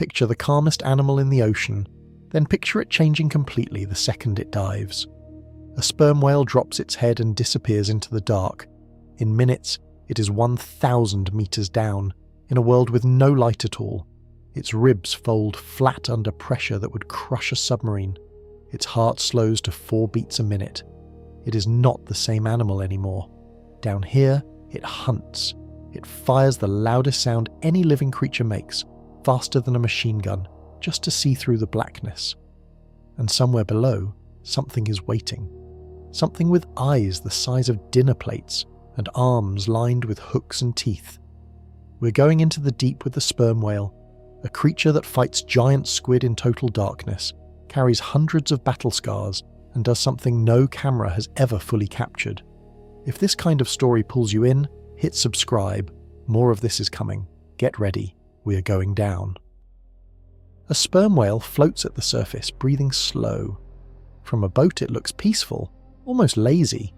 Picture the calmest animal in the ocean, then picture it changing completely the second it dives. A sperm whale drops its head and disappears into the dark. In minutes, it is 1,000 meters down, in a world with no light at all. Its ribs fold flat under pressure that would crush a submarine. Its heart slows to 4 beats a minute. It is not the same animal anymore. Down here, it hunts. It fires the loudest sound any living creature makes, faster than a machine gun, just to see through the blackness. And somewhere below, something is waiting. Something with eyes the size of dinner plates and arms lined with hooks and teeth. We're going into the deep with the sperm whale, a creature that fights giant squid in total darkness, carries hundreds of battle scars, and does something no camera has ever fully captured. If this kind of story pulls you in, hit subscribe. More of this is coming. Get ready. We are going down. A sperm whale floats at the surface, breathing slow. From a boat it looks peaceful, almost lazy.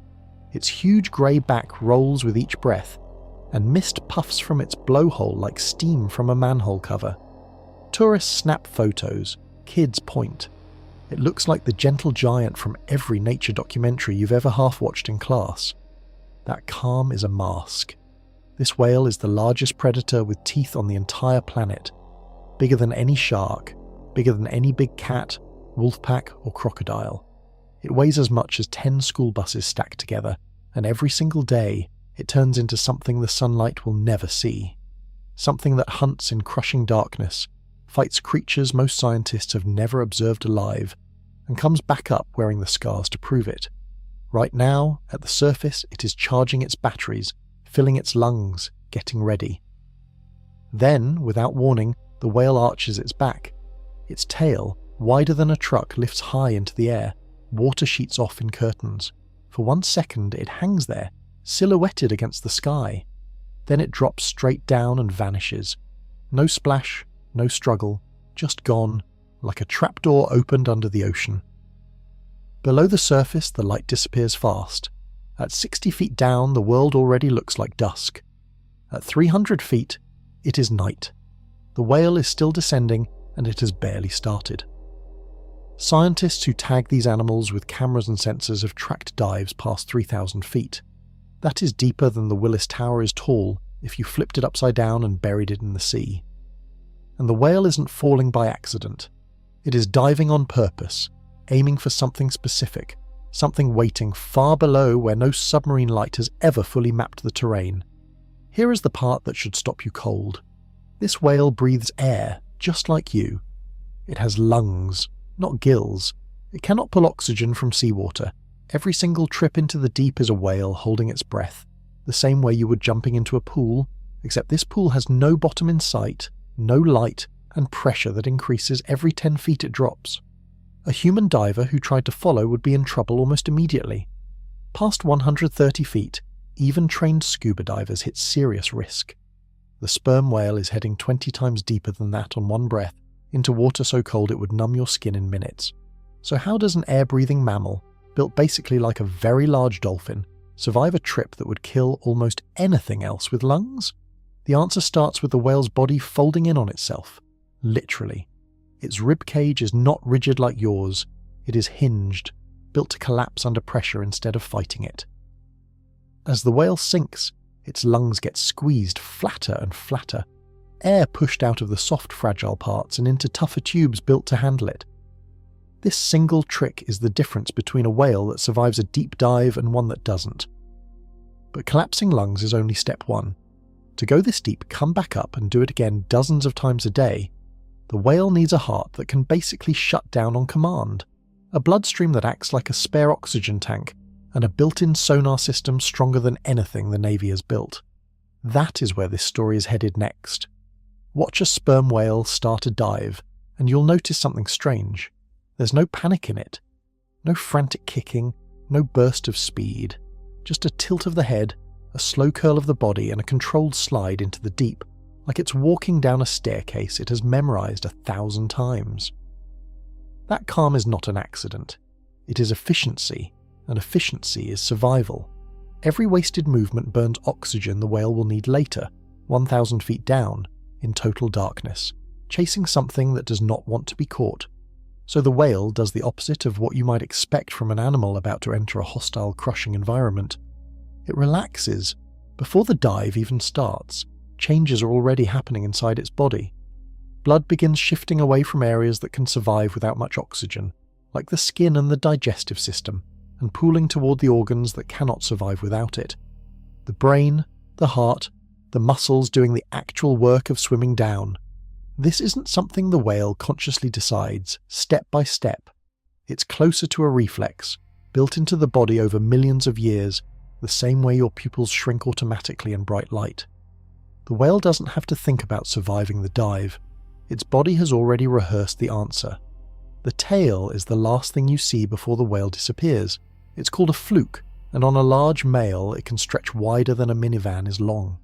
Its huge grey back rolls with each breath, and mist puffs from its blowhole like steam from a manhole cover. Tourists snap photos, kids point. It looks like the gentle giant from every nature documentary you've ever half-watched in class. That calm is a mask. This whale is the largest predator with teeth on the entire planet. Bigger than any shark, bigger than any big cat, wolfpack or crocodile. It weighs as much as 10 school buses stacked together, and every single day it turns into something the sunlight will never see. Something that hunts in crushing darkness, fights creatures most scientists have never observed alive, and comes back up wearing the scars to prove it. Right now, at the surface, it is charging its batteries, filling its lungs, getting ready. Then, without warning, the whale arches its back. Its tail, wider than a truck, lifts high into the air. Water sheets off in curtains. For 1 second, it hangs there, silhouetted against the sky. Then it drops straight down and vanishes. No splash, no struggle, just gone, like a trapdoor opened under the ocean. Below the surface, the light disappears fast. At 60 feet down, the world already looks like dusk. At 300 feet, it is night. The whale is still descending, and it has barely started. Scientists who tag these animals with cameras and sensors have tracked dives past 3,000 feet. That is deeper than the Willis Tower is tall if you flipped it upside down and buried it in the sea. And the whale isn't falling by accident. It is diving on purpose, aiming for something specific, something waiting far below where no submarine light has ever fully mapped the terrain. Here is the part that should stop you cold. This whale breathes air, just like you. It has lungs, not gills. It cannot pull oxygen from seawater. Every single trip into the deep is a whale holding its breath, the same way you would jumping into a pool, except this pool has no bottom in sight, no light, and pressure that increases every 10 feet it drops. A human diver who tried to follow would be in trouble almost immediately. Past 130 feet, even trained scuba divers hit serious risk. The sperm whale is heading 20 times deeper than that on one breath, into water so cold it would numb your skin in minutes. So how does an air-breathing mammal, built basically like a very large dolphin, survive a trip that would kill almost anything else with lungs? The answer starts with the whale's body folding in on itself. Literally. Its rib cage is not rigid like yours. It is hinged, built to collapse under pressure instead of fighting it. As the whale sinks, its lungs get squeezed flatter and flatter, air pushed out of the soft, fragile parts and into tougher tubes built to handle it. This single trick is the difference between a whale that survives a deep dive and one that doesn't. But collapsing lungs is only step one. To go this deep, come back up and do it again dozens of times a day, the whale needs a heart that can basically shut down on command, a bloodstream that acts like a spare oxygen tank, and a built-in sonar system stronger than anything the Navy has built. That is where this story is headed next. Watch a sperm whale start a dive, and you'll notice something strange. There's no panic in it. No frantic kicking, no burst of speed. Just a tilt of the head, a slow curl of the body, and a controlled slide into the deep, like it's walking down a staircase it has memorized 1,000 times. That calm is not an accident. It is efficiency, and efficiency is survival. Every wasted movement burns oxygen the whale will need later, 1,000 feet down, in total darkness, chasing something that does not want to be caught. So the whale does the opposite of what you might expect from an animal about to enter a hostile, crushing environment. It relaxes. Before the dive even starts, changes are already happening inside its body. Blood begins shifting away from areas that can survive without much oxygen, like the skin and the digestive system, and pooling toward the organs that cannot survive without it. The brain, the heart, the muscles doing the actual work of swimming down. This isn't something the whale consciously decides, step by step. It's closer to a reflex, built into the body over millions of years, the same way your pupils shrink automatically in bright light. The whale doesn't have to think about surviving the dive. Its body has already rehearsed the answer. The tail is the last thing you see before the whale disappears. It's called a fluke, and on a large male it can stretch wider than a minivan is long.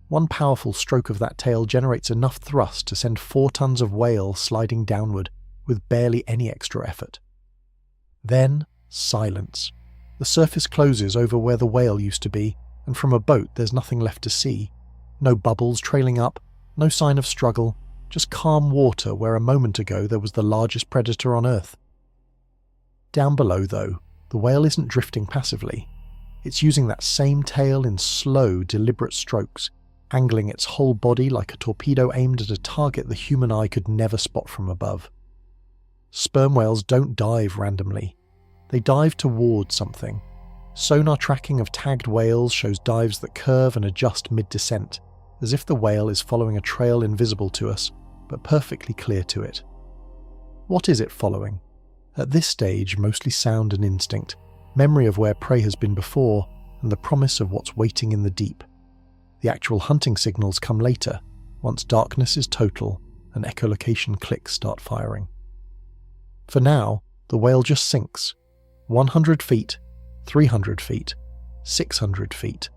One powerful stroke of that tail generates enough thrust to send 4 tons of whale sliding downward with barely any extra effort. Then, silence. The surface closes over where the whale used to be, and from a boat there's nothing left to see. No bubbles trailing up, no sign of struggle, just calm water where a moment ago there was the largest predator on Earth. Down below, though, the whale isn't drifting passively. It's using that same tail in slow, deliberate strokes, angling its whole body like a torpedo aimed at a target the human eye could never spot from above. Sperm whales don't dive randomly. They dive towards something. Sonar tracking of tagged whales shows dives that curve and adjust mid-descent, as if the whale is following a trail invisible to us, but perfectly clear to it. What is it following? At this stage, mostly sound and instinct, memory of where prey has been before, and the promise of what's waiting in the deep. The actual hunting signals come later, once darkness is total and echolocation clicks start firing. For now, the whale just sinks. 100 feet, 300 feet, 600 feet.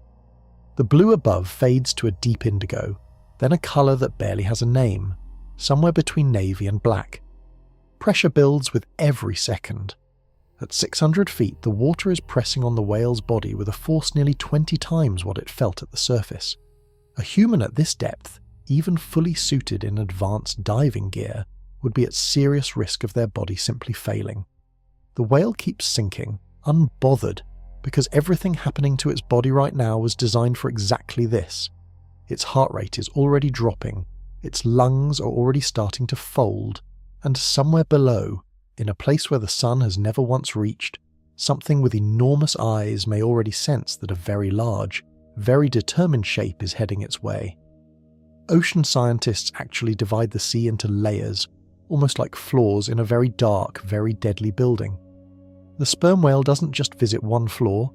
The blue above fades to a deep indigo, then a colour that barely has a name, somewhere between navy and black. Pressure builds with every second. At 600 feet, the water is pressing on the whale's body with a force nearly 20 times what it felt at the surface. A human at this depth, even fully suited in advanced diving gear, would be at serious risk of their body simply failing. The whale keeps sinking, unbothered, because everything happening to its body right now was designed for exactly this. Its heart rate is already dropping, its lungs are already starting to fold, and somewhere below, in a place where the sun has never once reached, something with enormous eyes may already sense that a very large, very determined shape is heading its way. Ocean scientists actually divide the sea into layers, almost like floors in a very dark, very deadly building. The sperm whale doesn't just visit one floor,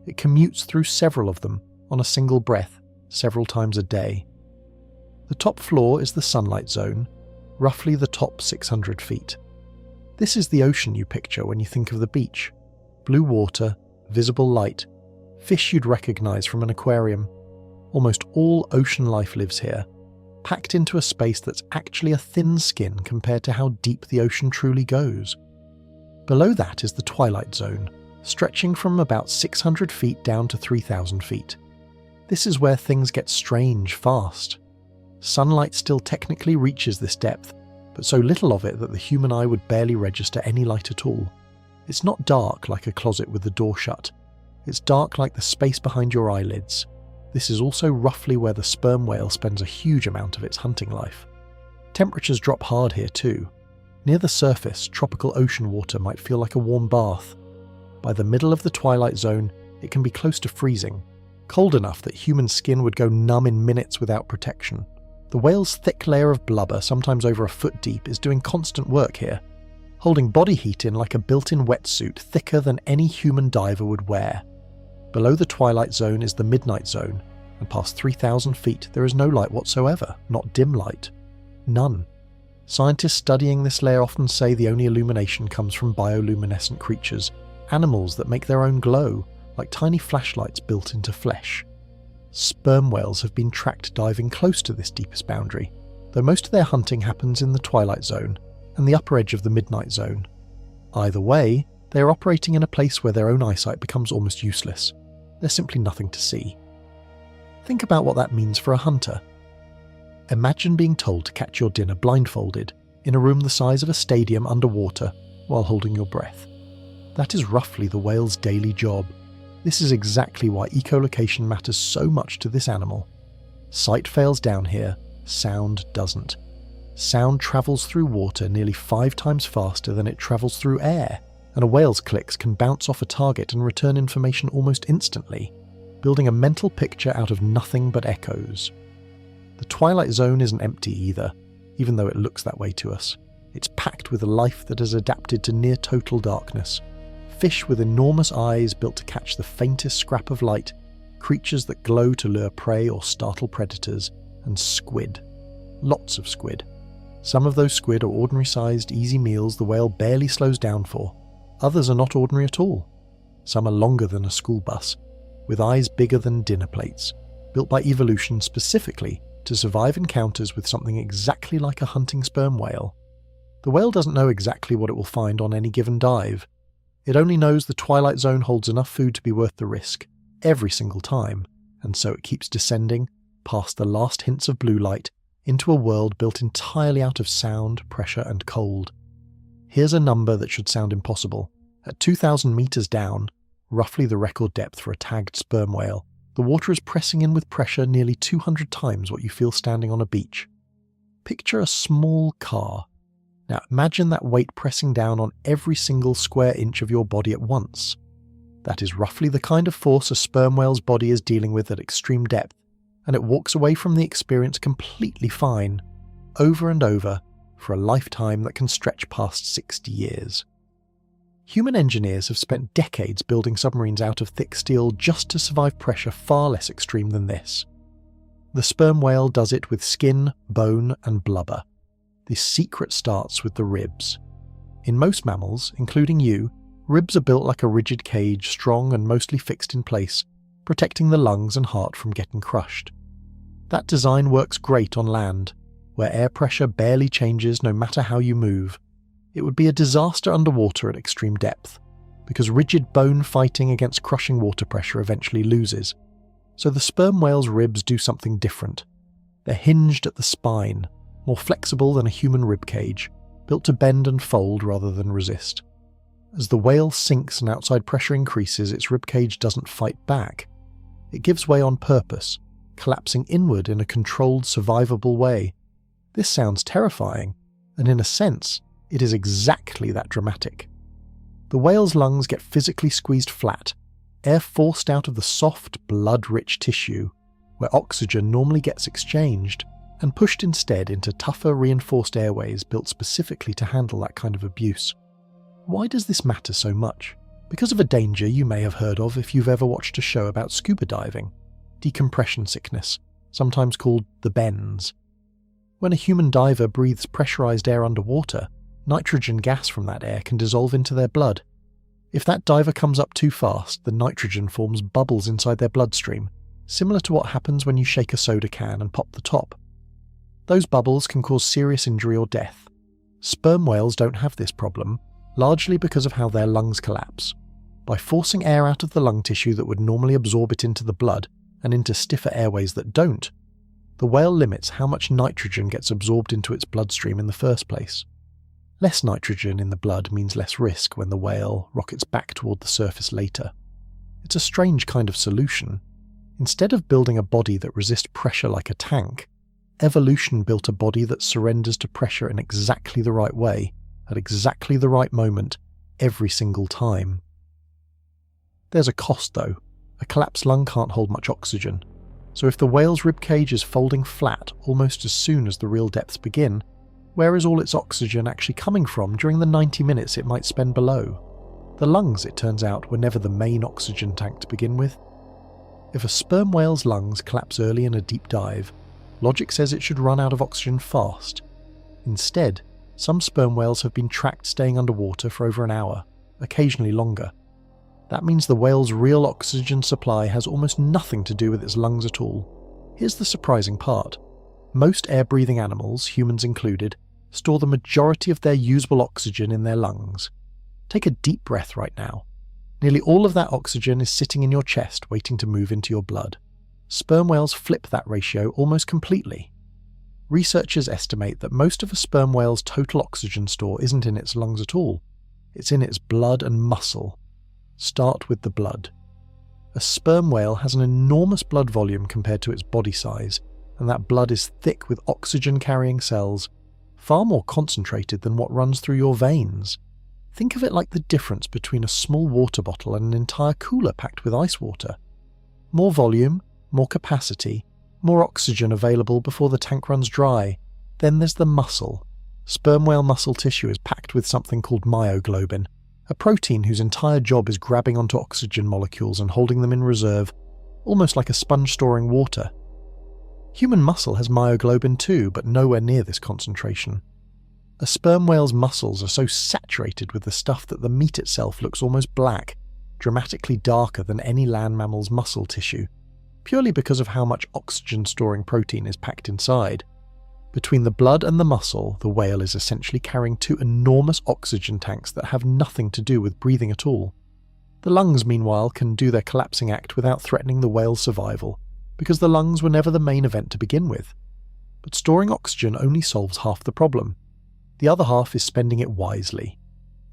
it commutes through several of them on a single breath, several times a day. The top floor is the sunlight zone, roughly the top 600 feet. This is the ocean you picture when you think of the beach. Blue water, visible light, fish you'd recognize from an aquarium. Almost all ocean life lives here, packed into a space that's actually a thin skin compared to how deep the ocean truly goes. Below that is the twilight zone, stretching from about 600 feet down to 3,000 feet. This is where things get strange fast. Sunlight still technically reaches this depth, but so little of it that the human eye would barely register any light at all. It's not dark like a closet with the door shut. It's dark like the space behind your eyelids. This is also roughly where the sperm whale spends a huge amount of its hunting life. Temperatures drop hard here too. Near the surface, tropical ocean water might feel like a warm bath. By the middle of the twilight zone, it can be close to freezing, cold enough that human skin would go numb in minutes without protection. The whale's thick layer of blubber, sometimes over a foot deep, is doing constant work here, holding body heat in like a built-in wetsuit thicker than any human diver would wear. Below the twilight zone is the midnight zone, and past 3,000 feet there is no light whatsoever, not dim light. None. Scientists studying this layer often say the only illumination comes from bioluminescent creatures, animals that make their own glow, like tiny flashlights built into flesh. Sperm whales have been tracked diving close to this deepest boundary, though most of their hunting happens in the twilight zone and the upper edge of the midnight zone. Either way, they are operating in a place where their own eyesight becomes almost useless. There's simply nothing to see. Think about what that means for a hunter. Imagine being told to catch your dinner blindfolded, in a room the size of a stadium underwater, while holding your breath. That is roughly the whale's daily job. This is exactly why echolocation matters so much to this animal. Sight fails down here, sound doesn't. Sound travels through water nearly 5 times faster than it travels through air, and a whale's clicks can bounce off a target and return information almost instantly, building a mental picture out of nothing but echoes. The twilight zone isn't empty either, even though it looks that way to us. It's packed with a life that has adapted to near total darkness. Fish with enormous eyes built to catch the faintest scrap of light, creatures that glow to lure prey or startle predators, and squid. Lots of squid. Some of those squid are ordinary-sized, easy meals the whale barely slows down for. Others are not ordinary at all. Some are longer than a school bus, with eyes bigger than dinner plates, built by evolution specifically to survive encounters with something exactly like a hunting sperm whale. The whale doesn't know exactly what it will find on any given dive. It only knows the twilight zone holds enough food to be worth the risk, every single time, and so it keeps descending, past the last hints of blue light, into a world built entirely out of sound, pressure and cold. Here's a number that should sound impossible. At 2,000 meters down, roughly the record depth for a tagged sperm whale, the water is pressing in with pressure nearly 200 times what you feel standing on a beach. Picture a small car. Now imagine that weight pressing down on every single square inch of your body at once. That is roughly the kind of force a sperm whale's body is dealing with at extreme depth, and it walks away from the experience completely fine, over and over, for a lifetime that can stretch past 60 years. Human engineers have spent decades building submarines out of thick steel just to survive pressure far less extreme than this. The sperm whale does it with skin, bone, and blubber. This secret starts with the ribs. In most mammals, including you, ribs are built like a rigid cage, strong and mostly fixed in place, protecting the lungs and heart from getting crushed. That design works great on land, where air pressure barely changes no matter how you move. It would be a disaster underwater at extreme depth, because rigid bone fighting against crushing water pressure eventually loses. So the sperm whale's ribs do something different. They're hinged at the spine, more flexible than a human rib cage, built to bend and fold rather than resist. As the whale sinks and outside pressure increases, its rib cage doesn't fight back. It gives way on purpose, collapsing inward in a controlled, survivable way. This sounds terrifying, and in a sense, it is exactly that dramatic. The whale's lungs get physically squeezed flat, air forced out of the soft, blood-rich tissue, where oxygen normally gets exchanged, and pushed instead into tougher, reinforced airways built specifically to handle that kind of abuse. Why does this matter so much? Because of a danger you may have heard of if you've ever watched a show about scuba diving. Decompression sickness, sometimes called the bends. When a human diver breathes pressurized air underwater, nitrogen gas from that air can dissolve into their blood. If that diver comes up too fast, the nitrogen forms bubbles inside their bloodstream, similar to what happens when you shake a soda can and pop the top. Those bubbles can cause serious injury or death. Sperm whales don't have this problem, largely because of how their lungs collapse. By forcing air out of the lung tissue that would normally absorb it into the blood, and into stiffer airways that don't, the whale limits how much nitrogen gets absorbed into its bloodstream in the first place. Less nitrogen in the blood means less risk when the whale rockets back toward the surface later. It's a strange kind of solution. Instead of building a body that resists pressure like a tank, evolution built a body that surrenders to pressure in exactly the right way, at exactly the right moment, every single time. There's a cost though. A collapsed lung can't hold much oxygen. So if the whale's ribcage is folding flat almost as soon as the real depths begin, where is all its oxygen actually coming from during the 90 minutes it might spend below? The lungs, it turns out, were never the main oxygen tank to begin with. If a sperm whale's lungs collapse early in a deep dive, logic says it should run out of oxygen fast. Instead, some sperm whales have been tracked staying underwater for over an hour, occasionally longer. That means the whale's real oxygen supply has almost nothing to do with its lungs at all. Here's the surprising part. Most air-breathing animals, humans included, store the majority of their usable oxygen in their lungs. Take a deep breath right now. Nearly all of that oxygen is sitting in your chest waiting to move into your blood. Sperm whales flip that ratio almost completely. Researchers estimate that most of a sperm whale's total oxygen store isn't in its lungs at all. It's in its blood and muscle. Start with the blood. A sperm whale has an enormous blood volume compared to its body size, and that blood is thick with oxygen-carrying cells, far more concentrated than what runs through your veins. Think of it like the difference between a small water bottle and an entire cooler packed with ice water. More volume, more capacity, more oxygen available before the tank runs dry. Then there's the muscle. Sperm whale muscle tissue is packed with something called myoglobin, a protein whose entire job is grabbing onto oxygen molecules and holding them in reserve, almost like a sponge storing water. Human muscle has myoglobin too, but nowhere near this concentration. A sperm whale's muscles are so saturated with the stuff that the meat itself looks almost black, dramatically darker than any land mammal's muscle tissue, purely because of how much oxygen-storing protein is packed inside. Between the blood and the muscle, the whale is essentially carrying two enormous oxygen tanks that have nothing to do with breathing at all. The lungs, meanwhile, can do their collapsing act without threatening the whale's survival, because the lungs were never the main event to begin with. But storing oxygen only solves half the problem. The other half is spending it wisely.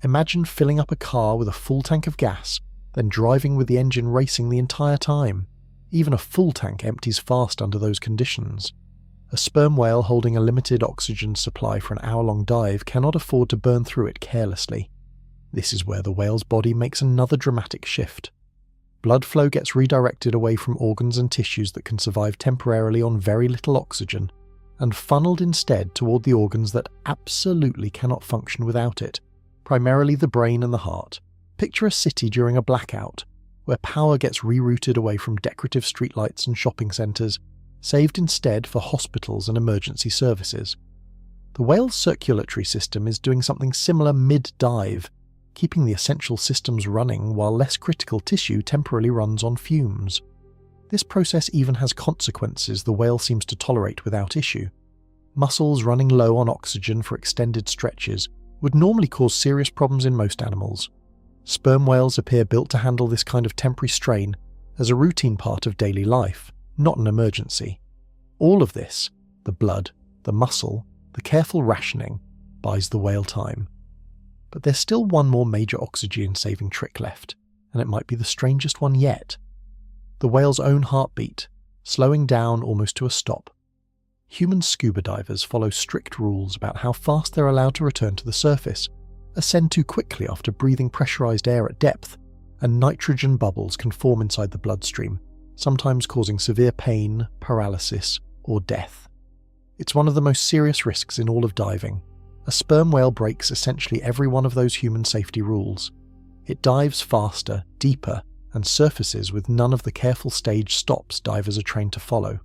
Imagine filling up a car with a full tank of gas, then driving with the engine racing the entire time. Even a full tank empties fast under those conditions. A sperm whale holding a limited oxygen supply for an hour-long dive cannot afford to burn through it carelessly. This is where the whale's body makes another dramatic shift. Blood flow gets redirected away from organs and tissues that can survive temporarily on very little oxygen, and funneled instead toward the organs that absolutely cannot function without it, primarily the brain and the heart. Picture a city during a blackout, where power gets rerouted away from decorative streetlights and shopping centres, saved instead for hospitals and emergency services. The whale's circulatory system is doing something similar mid-dive, keeping the essential systems running while less critical tissue temporarily runs on fumes. This process even has consequences the whale seems to tolerate without issue. Muscles running low on oxygen for extended stretches would normally cause serious problems in most animals. Sperm whales appear built to handle this kind of temporary strain as a routine part of daily life, not an emergency. All of this, the blood, the muscle, the careful rationing, buys the whale time. But there's still one more major oxygen-saving trick left, and it might be the strangest one yet. The whale's own heartbeat, slowing down almost to a stop. Human scuba divers follow strict rules about how fast they're allowed to return to the surface, ascend too quickly after breathing pressurized air at depth, and nitrogen bubbles can form inside the bloodstream, sometimes causing severe pain, paralysis, or death. It's one of the most serious risks in all of diving. A sperm whale breaks essentially every one of those human safety rules. It dives faster, deeper, and surfaces with none of the careful stage stops divers are trained to follow.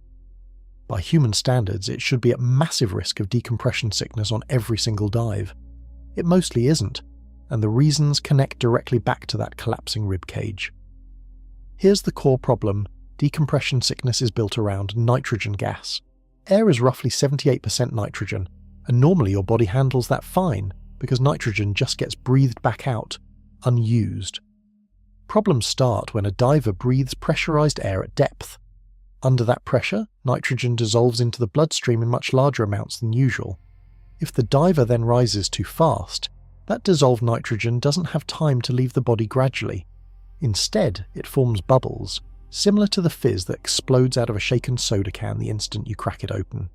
By human standards, it should be at massive risk of decompression sickness on every single dive. It mostly isn't, and the reasons connect directly back to that collapsing rib cage. Here's the core problem. Decompression sickness is built around nitrogen gas. Air is roughly 78% nitrogen, and normally your body handles that fine because nitrogen just gets breathed back out, unused. Problems start when a diver breathes pressurized air at depth. Under that pressure, nitrogen dissolves into the bloodstream in much larger amounts than usual. If the diver then rises too fast, that dissolved nitrogen doesn't have time to leave the body gradually. Instead, it forms bubbles, similar to the fizz that explodes out of a shaken soda can the instant you crack it open.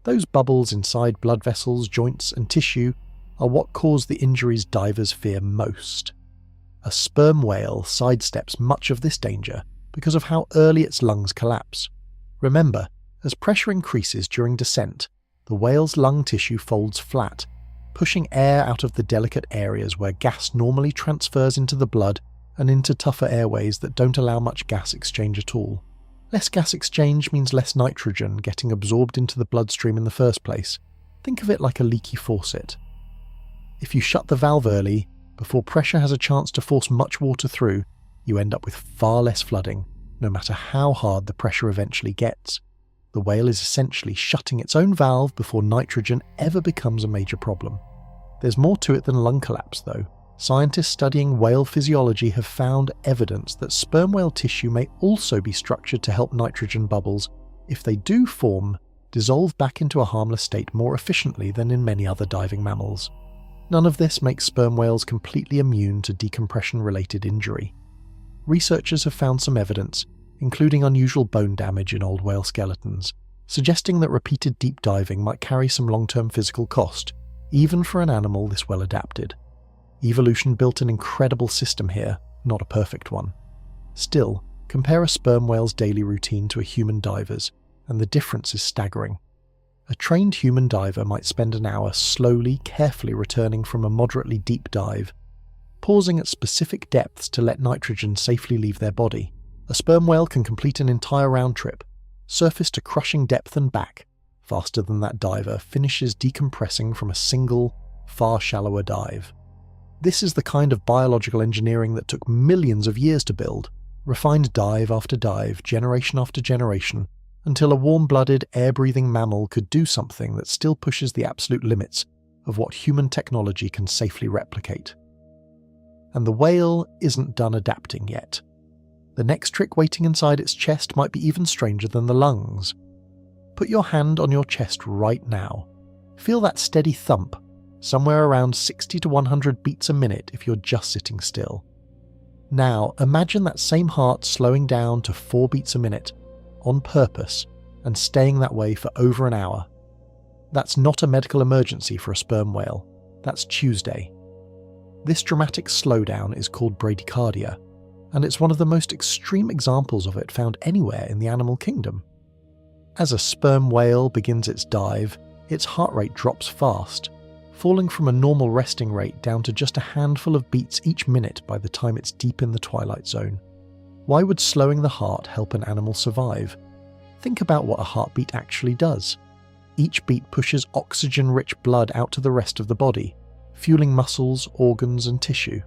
Those bubbles inside blood vessels, joints, and tissue are what cause the injuries divers fear most. A sperm whale sidesteps much of this danger because of how early its lungs collapse. Remember, as pressure increases during descent, the whale's lung tissue folds flat, pushing air out of the delicate areas where gas normally transfers into the blood and into tougher airways that don't allow much gas exchange at all. Less gas exchange means less nitrogen getting absorbed into the bloodstream in the first place. Think of it like a leaky faucet. If you shut the valve early, before pressure has a chance to force much water through, you end up with far less flooding, no matter how hard the pressure eventually gets. The whale is essentially shutting its own valve before nitrogen ever becomes a major problem. There's more to it than lung collapse, though. Scientists studying whale physiology have found evidence that sperm whale tissue may also be structured to help nitrogen bubbles, if they do form, dissolve back into a harmless state more efficiently than in many other diving mammals. None of this makes sperm whales completely immune to decompression-related injury. Researchers have found some evidence, including unusual bone damage in old whale skeletons, suggesting that repeated deep diving might carry some long-term physical cost, even for an animal this well adapted. Evolution built an incredible system here, not a perfect one. Still, compare a sperm whale's daily routine to a human diver's, and the difference is staggering. A trained human diver might spend an hour slowly, carefully returning from a moderately deep dive, pausing at specific depths to let nitrogen safely leave their body. A sperm whale can complete an entire round trip, surface to crushing depth and back, faster than that diver finishes decompressing from a single, far shallower dive. This is the kind of biological engineering that took millions of years to build, refined dive after dive, generation after generation, until a warm-blooded, air-breathing mammal could do something that still pushes the absolute limits of what human technology can safely replicate. And the whale isn't done adapting yet. The next trick waiting inside its chest might be even stranger than the lungs. Put your hand on your chest right now. Feel that steady thump, somewhere around 60 to 100 beats a minute if you're just sitting still. Now, imagine that same heart slowing down to 4 beats a minute, on purpose, and staying that way for over an hour. That's not a medical emergency for a sperm whale. That's Tuesday. This dramatic slowdown is called bradycardia, and it's one of the most extreme examples of it found anywhere in the animal kingdom. As a sperm whale begins its dive, its heart rate drops fast, falling from a normal resting rate down to just a handful of beats each minute by the time it's deep in the twilight zone. Why would slowing the heart help an animal survive? Think about what a heartbeat actually does. Each beat pushes oxygen-rich blood out to the rest of the body, fueling muscles, organs, and tissue.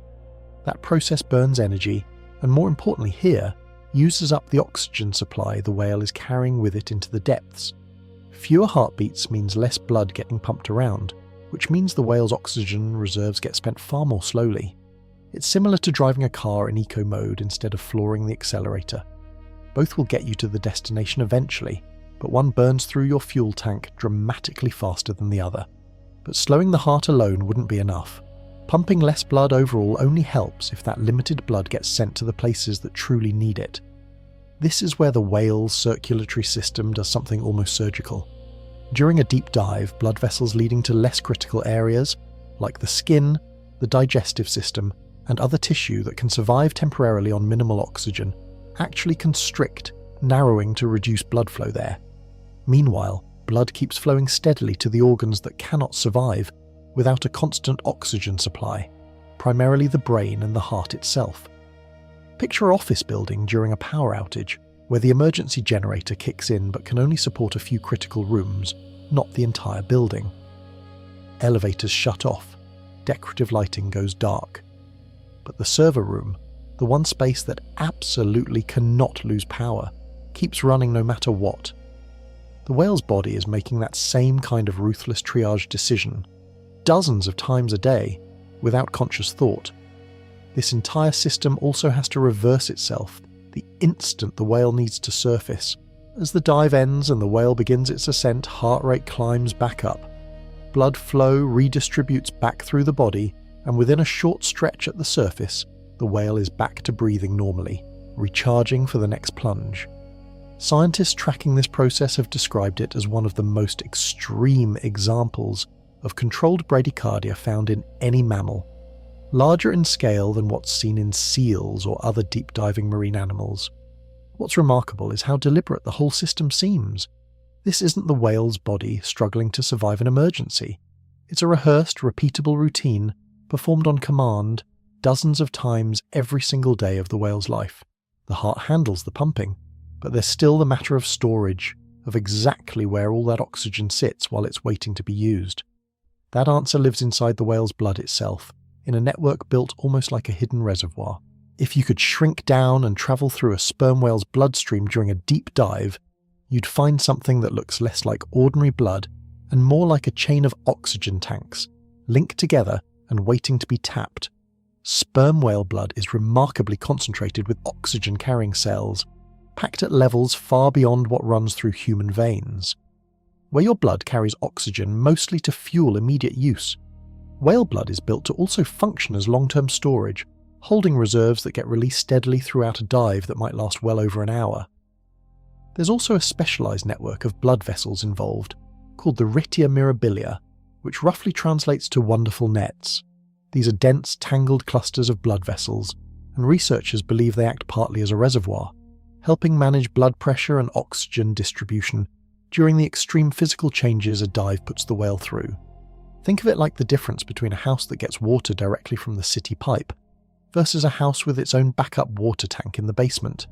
That process burns energy, and more importantly here, uses up the oxygen supply the whale is carrying with it into the depths. Fewer heartbeats means less blood getting pumped around, which means the whale's oxygen reserves get spent far more slowly. It's similar to driving a car in eco mode instead of flooring the accelerator. Both will get you to the destination eventually, but one burns through your fuel tank dramatically faster than the other. But slowing the heart alone wouldn't be enough. Pumping less blood overall only helps if that limited blood gets sent to the places that truly need it. This is where the whale's circulatory system does something almost surgical. During a deep dive, blood vessels leading to less critical areas, like the skin, the digestive system, and other tissue that can survive temporarily on minimal oxygen, actually constrict, narrowing to reduce blood flow there. Meanwhile, blood keeps flowing steadily to the organs that cannot survive without a constant oxygen supply, primarily the brain and the heart itself. Picture an office building during a power outage, where the emergency generator kicks in but can only support a few critical rooms, not the entire building. Elevators shut off, decorative lighting goes dark. But the server room, the one space that absolutely cannot lose power, keeps running no matter what. The whale's body is making that same kind of ruthless triage decision, dozens of times a day, without conscious thought. This entire system also has to reverse itself the instant the whale needs to surface. As the dive ends and the whale begins its ascent, heart rate climbs back up. Blood flow redistributes back through the body, and within a short stretch at the surface, the whale is back to breathing normally, recharging for the next plunge. Scientists tracking this process have described it as one of the most extreme examples of controlled bradycardia found in any mammal, larger in scale than what's seen in seals or other deep-diving marine animals. What's remarkable is how deliberate the whole system seems. This isn't the whale's body struggling to survive an emergency. It's a rehearsed, repeatable routine performed on command dozens of times every single day of the whale's life. The heart handles the pumping, but there's still the matter of storage, of exactly where all that oxygen sits while it's waiting to be used. That answer lives inside the whale's blood itself, in a network built almost like a hidden reservoir. If you could shrink down and travel through a sperm whale's bloodstream during a deep dive, you'd find something that looks less like ordinary blood and more like a chain of oxygen tanks, linked together and waiting to be tapped. Sperm whale blood is remarkably concentrated with oxygen-carrying cells, packed at levels far beyond what runs through human veins. where your blood carries oxygen mostly to fuel immediate use. Whale blood is built to also function as long-term storage, holding reserves that get released steadily throughout a dive that might last well over an hour. There's also a specialised network of blood vessels involved, called the retia mirabilia, which roughly translates to wonderful nets. These are dense, tangled clusters of blood vessels, and researchers believe they act partly as a reservoir, helping manage blood pressure and oxygen distribution during the extreme physical changes a dive puts the whale through. Think of it like the difference between a house that gets water directly from the city pipe versus a house with its own backup water tank in the basement.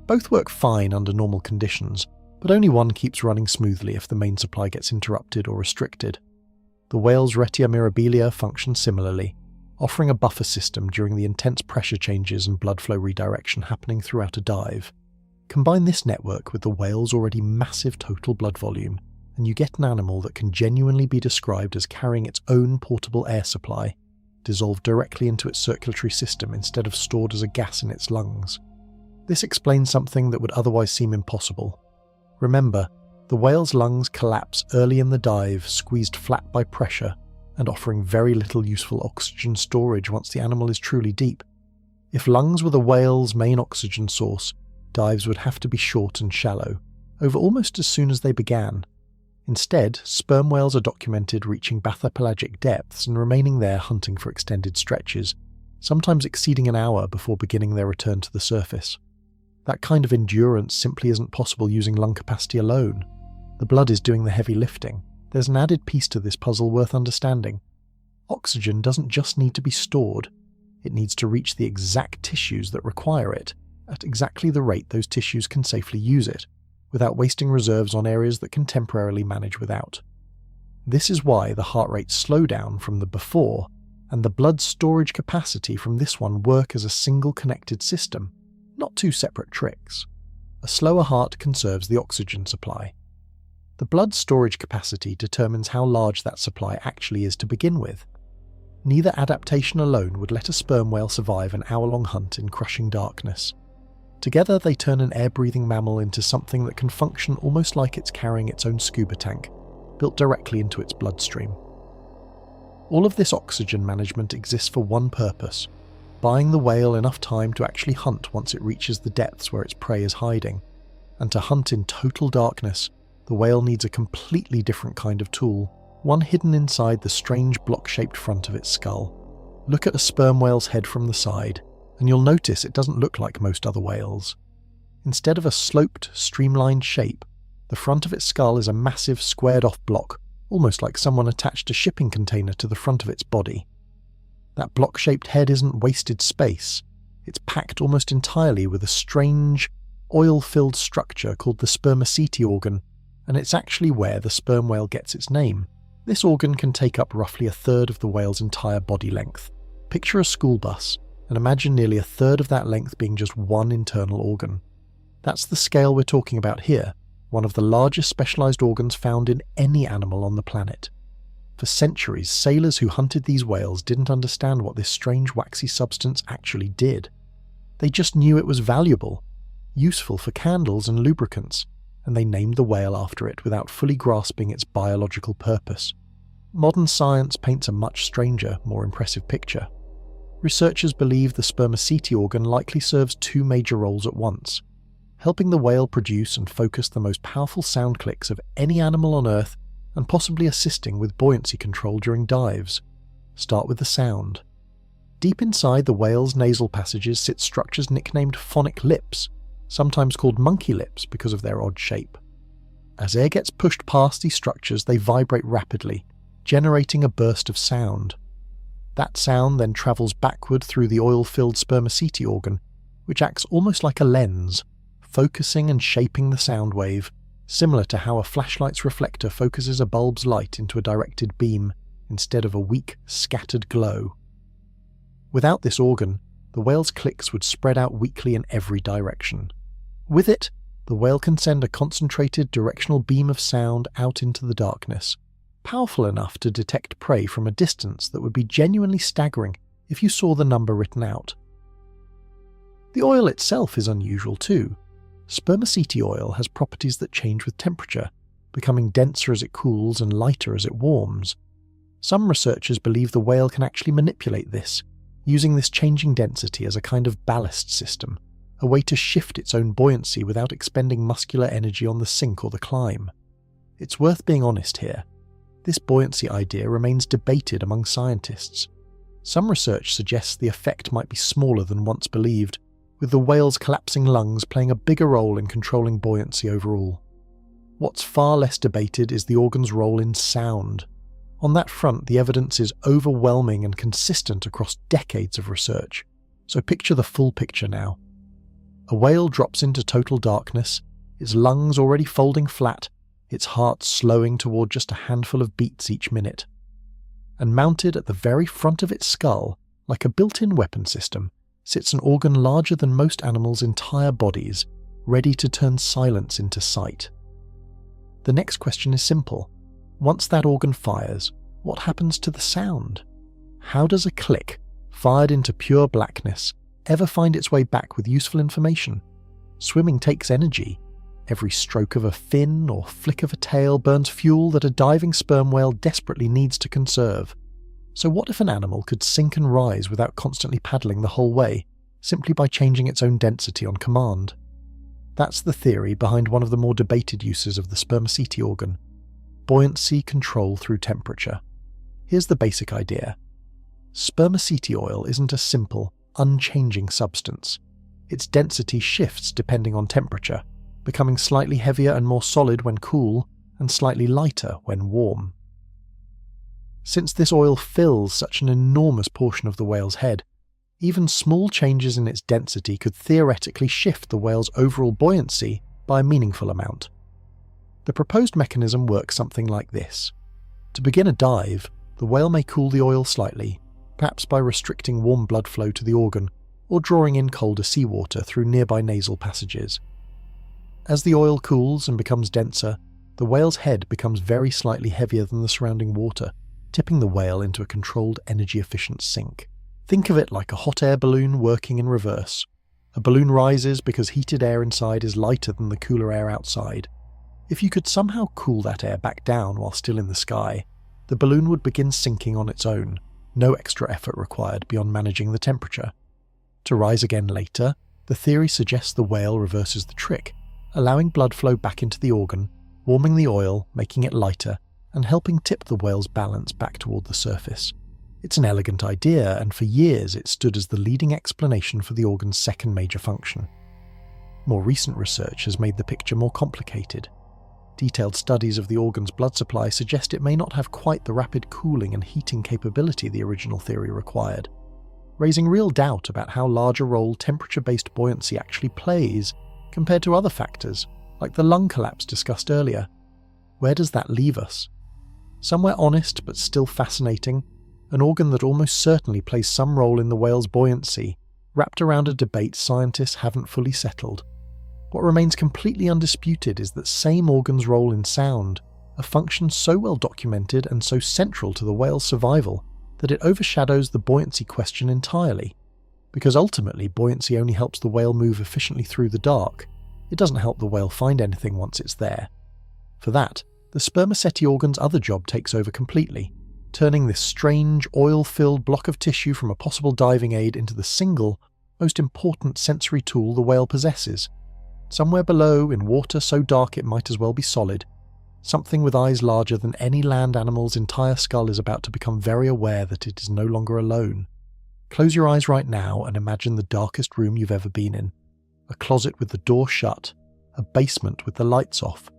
Both work fine under normal conditions, but only one keeps running smoothly if the main supply gets interrupted or restricted. The whale's retia mirabilia function similarly, offering a buffer system during the intense pressure changes and blood flow redirection happening throughout a dive. Combine this network with the whale's already massive total blood volume, and you get an animal that can genuinely be described as carrying its own portable air supply, dissolved directly into its circulatory system instead of stored as a gas in its lungs. This explains something that would otherwise seem impossible. Remember, the whale's lungs collapse early in the dive, squeezed flat by pressure, and offering very little useful oxygen storage once the animal is truly deep. If lungs were the whale's main oxygen source, dives would have to be short and shallow, over almost as soon as they began. Instead, sperm whales are documented reaching bathypelagic depths and remaining there hunting for extended stretches, sometimes exceeding an hour before beginning their return to the surface. That kind of endurance simply isn't possible using lung capacity alone. The blood is doing the heavy lifting. There's an added piece to this puzzle worth understanding. Oxygen doesn't just need to be stored, it needs to reach the exact tissues that require it, at exactly the rate those tissues can safely use it, without wasting reserves on areas that can temporarily manage without. This is why the heart rate slowdown from the before and the blood storage capacity from this one work as a single connected system, not two separate tricks. A slower heart conserves the oxygen supply. The blood storage capacity determines how large that supply actually is to begin with. Neither adaptation alone would let a sperm whale survive an hour-long hunt in crushing darkness. Together they turn an air-breathing mammal into something that can function almost like it's carrying its own scuba tank, built directly into its bloodstream. All of this oxygen management exists for one purpose: buying the whale enough time to actually hunt once it reaches the depths where its prey is hiding. And to hunt in total darkness, the whale needs a completely different kind of tool, one hidden inside the strange block-shaped front of its skull. Look at a sperm whale's head from the side, and you'll notice it doesn't look like most other whales. Instead of a sloped, streamlined shape, the front of its skull is a massive squared-off block, almost like someone attached a shipping container to the front of its body. That block-shaped head isn't wasted space. It's packed almost entirely with a strange, oil-filled structure called the spermaceti organ, and it's actually where the sperm whale gets its name. This organ can take up roughly a third of the whale's entire body length. Picture a school bus, and imagine nearly a third of that length being just one internal organ. That's the scale we're talking about here, one of the largest specialised organs found in any animal on the planet. For centuries, sailors who hunted these whales didn't understand what this strange waxy substance actually did. They just knew it was valuable, useful for candles and lubricants, and they named the whale after it without fully grasping its biological purpose. Modern science paints a much stranger, more impressive picture. Researchers believe the spermaceti organ likely serves two major roles at once: helping the whale produce and focus the most powerful sound clicks of any animal on Earth, and possibly assisting with buoyancy control during dives. Start with the sound. Deep inside the whale's nasal passages sit structures nicknamed phonic lips, sometimes called monkey lips because of their odd shape. As air gets pushed past these structures, they vibrate rapidly, generating a burst of sound. That sound then travels backward through the oil-filled spermaceti organ, which acts almost like a lens, focusing and shaping the sound wave, similar to how a flashlight's reflector focuses a bulb's light into a directed beam instead of a weak, scattered glow. Without this organ, the whale's clicks would spread out weakly in every direction. With it, the whale can send a concentrated directional beam of sound out into the darkness, powerful enough to detect prey from a distance that would be genuinely staggering if you saw the number written out. The oil itself is unusual too. Spermaceti oil has properties that change with temperature, becoming denser as it cools and lighter as it warms. Some researchers believe the whale can actually manipulate this, using this changing density as a kind of ballast system, a way to shift its own buoyancy without expending muscular energy on the sink or the climb. It's worth being honest here. This buoyancy idea remains debated among scientists. Some research suggests the effect might be smaller than once believed, with the whale's collapsing lungs playing a bigger role in controlling buoyancy overall. What's far less debated is the organ's role in sound. On that front, the evidence is overwhelming and consistent across decades of research. So picture the full picture now. A whale drops into total darkness, its lungs already folding flat, its heart slowing toward just a handful of beats each minute. And mounted at the very front of its skull, like a built-in weapon system, sits an organ larger than most animals' entire bodies, ready to turn silence into sight. The next question is simple. Once that organ fires, what happens to the sound? How does a click, fired into pure blackness, ever find its way back with useful information? Swimming takes energy. Every stroke of a fin or flick of a tail burns fuel that a diving sperm whale desperately needs to conserve. So what if an animal could sink and rise without constantly paddling the whole way, simply by changing its own density on command? That's the theory behind one of the more debated uses of the spermaceti organ: buoyancy control through temperature. Here's the basic idea. Spermaceti oil isn't a simple, unchanging substance. Its density shifts depending on temperature, becoming slightly heavier and more solid when cool, and slightly lighter when warm. Since this oil fills such an enormous portion of the whale's head, even small changes in its density could theoretically shift the whale's overall buoyancy by a meaningful amount. The proposed mechanism works something like this. To begin a dive, the whale may cool the oil slightly, perhaps by restricting warm blood flow to the organ or drawing in colder seawater through nearby nasal passages. As the oil cools and becomes denser, the whale's head becomes very slightly heavier than the surrounding water, tipping the whale into a controlled, energy-efficient sink. Think of it like a hot air balloon working in reverse. A balloon rises because heated air inside is lighter than the cooler air outside. If you could somehow cool that air back down while still in the sky, the balloon would begin sinking on its own, no extra effort required beyond managing the temperature. To rise again later, the theory suggests the whale reverses the trick, allowing blood flow back into the organ, warming the oil, making it lighter, and helping tip the whale's balance back toward the surface. It's an elegant idea, and for years it stood as the leading explanation for the organ's second major function. More recent research has made the picture more complicated. Detailed studies of the organ's blood supply suggest it may not have quite the rapid cooling and heating capability the original theory required, raising real doubt about how large a role temperature-based buoyancy actually plays compared to other factors, like the lung collapse discussed earlier. Where does that leave us? Somewhere honest but still fascinating, an organ that almost certainly plays some role in the whale's buoyancy, wrapped around a debate scientists haven't fully settled. What remains completely undisputed is that same organ's role in sound, a function so well documented and so central to the whale's survival that it overshadows the buoyancy question entirely. Because ultimately buoyancy only helps the whale move efficiently through the dark, it doesn't help the whale find anything once it's there. For that, the spermaceti organ's other job takes over completely, turning this strange, oil-filled block of tissue from a possible diving aid into the single, most important sensory tool the whale possesses. Somewhere below, in water so dark it might as well be solid, something with eyes larger than any land animal's entire skull is about to become very aware that it is no longer alone. Close your eyes right now and imagine the darkest room you've ever been in. A closet with the door shut, a basement with the lights off.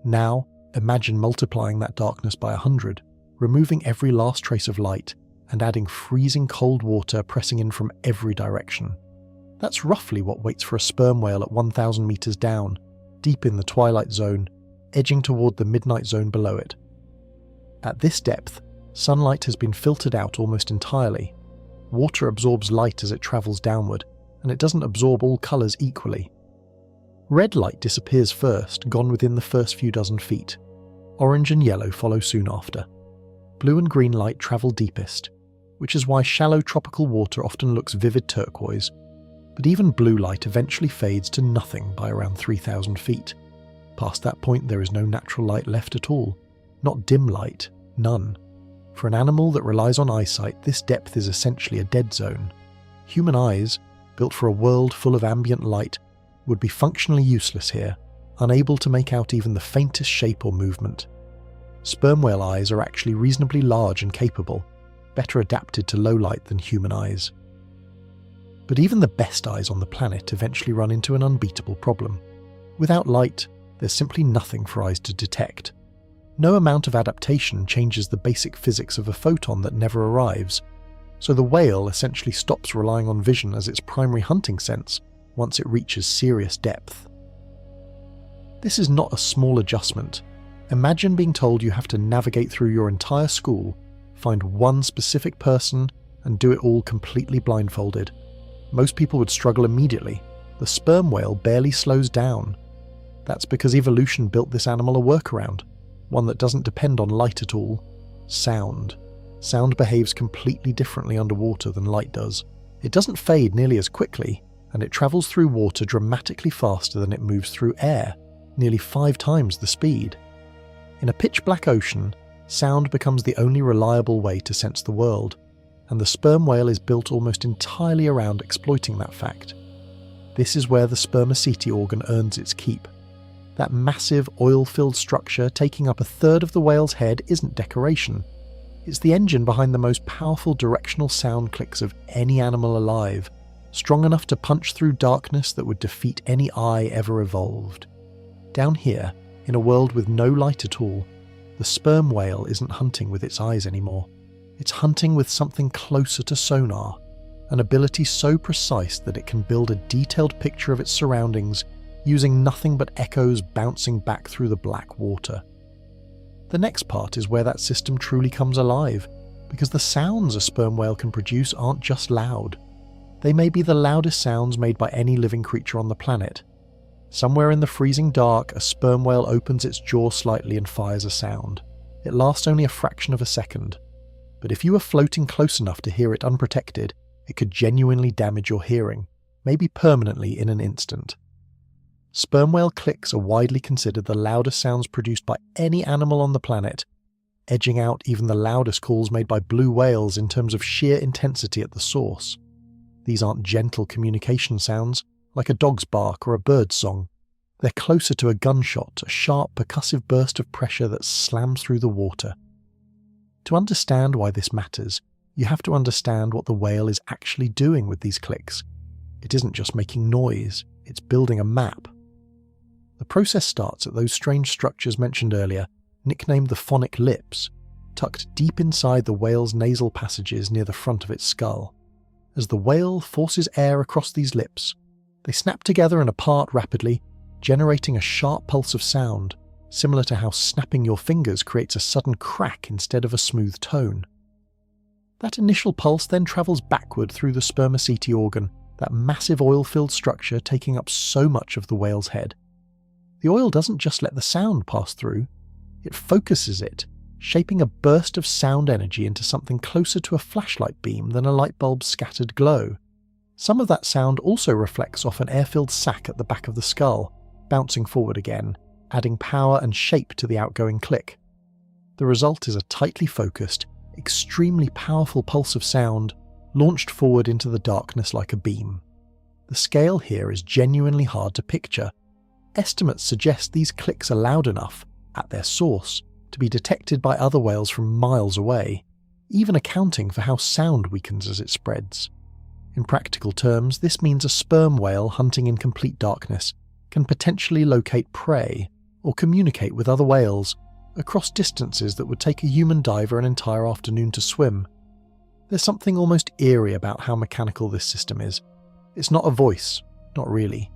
Now, imagine multiplying that darkness by 100, removing every last trace of light, and adding freezing cold water pressing in from every direction. That's roughly what waits for a sperm whale at 1,000 meters down, deep in the twilight zone, edging toward the midnight zone below it. At this depth, sunlight has been filtered out almost entirely. Water absorbs light as it travels downward, and it doesn't absorb all colours equally. Red light disappears first, gone within the first few dozen feet. Orange and yellow follow soon after. Blue and green light travel deepest, which is why shallow tropical water often looks vivid turquoise, but even blue light eventually fades to nothing by around 3,000 feet. Past that point, there is no natural light left at all. Not dim light, none. For an animal that relies on eyesight, this depth is essentially a dead zone. Human eyes, built for a world full of ambient light, would be functionally useless here, unable to make out even the faintest shape or movement. Sperm whale eyes are actually reasonably large and capable, better adapted to low light than human eyes. But even the best eyes on the planet eventually run into an unbeatable problem. Without light, there's simply nothing for eyes to detect. No amount of adaptation changes the basic physics of a photon that never arrives, so the whale essentially stops relying on vision as its primary hunting sense once it reaches serious depth. This is not a small adjustment. Imagine being told you have to navigate through your entire school, find one specific person, and do it all completely blindfolded. Most people would struggle immediately. The sperm whale barely slows down. That's because evolution built this animal a workaround, one that doesn't depend on light at all. Sound. Sound behaves completely differently underwater than light does. It doesn't fade nearly as quickly, and it travels through water dramatically faster than it moves through air, nearly 5 times the speed. In a pitch-black ocean, sound becomes the only reliable way to sense the world, and the sperm whale is built almost entirely around exploiting that fact. This is where the spermaceti organ earns its keep. That massive oil-filled structure taking up a third of the whale's head isn't decoration. It's the engine behind the most powerful directional sound clicks of any animal alive, strong enough to punch through darkness that would defeat any eye ever evolved. Down here, in a world with no light at all, the sperm whale isn't hunting with its eyes anymore. It's hunting with something closer to sonar, an ability so precise that it can build a detailed picture of its surroundings using nothing but echoes bouncing back through the black water. The next part is where that system truly comes alive, because the sounds a sperm whale can produce aren't just loud. They may be the loudest sounds made by any living creature on the planet. Somewhere in the freezing dark, a sperm whale opens its jaw slightly and fires a sound. It lasts only a fraction of a second, but if you were floating close enough to hear it unprotected, it could genuinely damage your hearing, maybe permanently in an instant. Sperm whale clicks are widely considered the loudest sounds produced by any animal on the planet, edging out even the loudest calls made by blue whales in terms of sheer intensity at the source. These aren't gentle communication sounds, like a dog's bark or a bird's song. They're closer to a gunshot, a sharp, percussive burst of pressure that slams through the water. To understand why this matters, you have to understand what the whale is actually doing with these clicks. It isn't just making noise, it's building a map. The process starts at those strange structures mentioned earlier, nicknamed the phonic lips, tucked deep inside the whale's nasal passages near the front of its skull. As the whale forces air across these lips, they snap together and apart rapidly, generating a sharp pulse of sound, similar to how snapping your fingers creates a sudden crack instead of a smooth tone. That initial pulse then travels backward through the spermaceti organ, that massive oil-filled structure taking up so much of the whale's head. The oil doesn't just let the sound pass through, it focuses it, shaping a burst of sound energy into something closer to a flashlight beam than a light bulb's scattered glow. Some of that sound also reflects off an air-filled sac at the back of the skull, bouncing forward again, adding power and shape to the outgoing click. The result is a tightly focused, extremely powerful pulse of sound, launched forward into the darkness like a beam. The scale here is genuinely hard to picture. Estimates suggest these clicks are loud enough, at their source, to be detected by other whales from miles away, even accounting for how sound weakens as it spreads. In practical terms, this means a sperm whale hunting in complete darkness can potentially locate prey or communicate with other whales across distances that would take a human diver an entire afternoon to swim. There's something almost eerie about how mechanical this system is. It's not a voice, not really.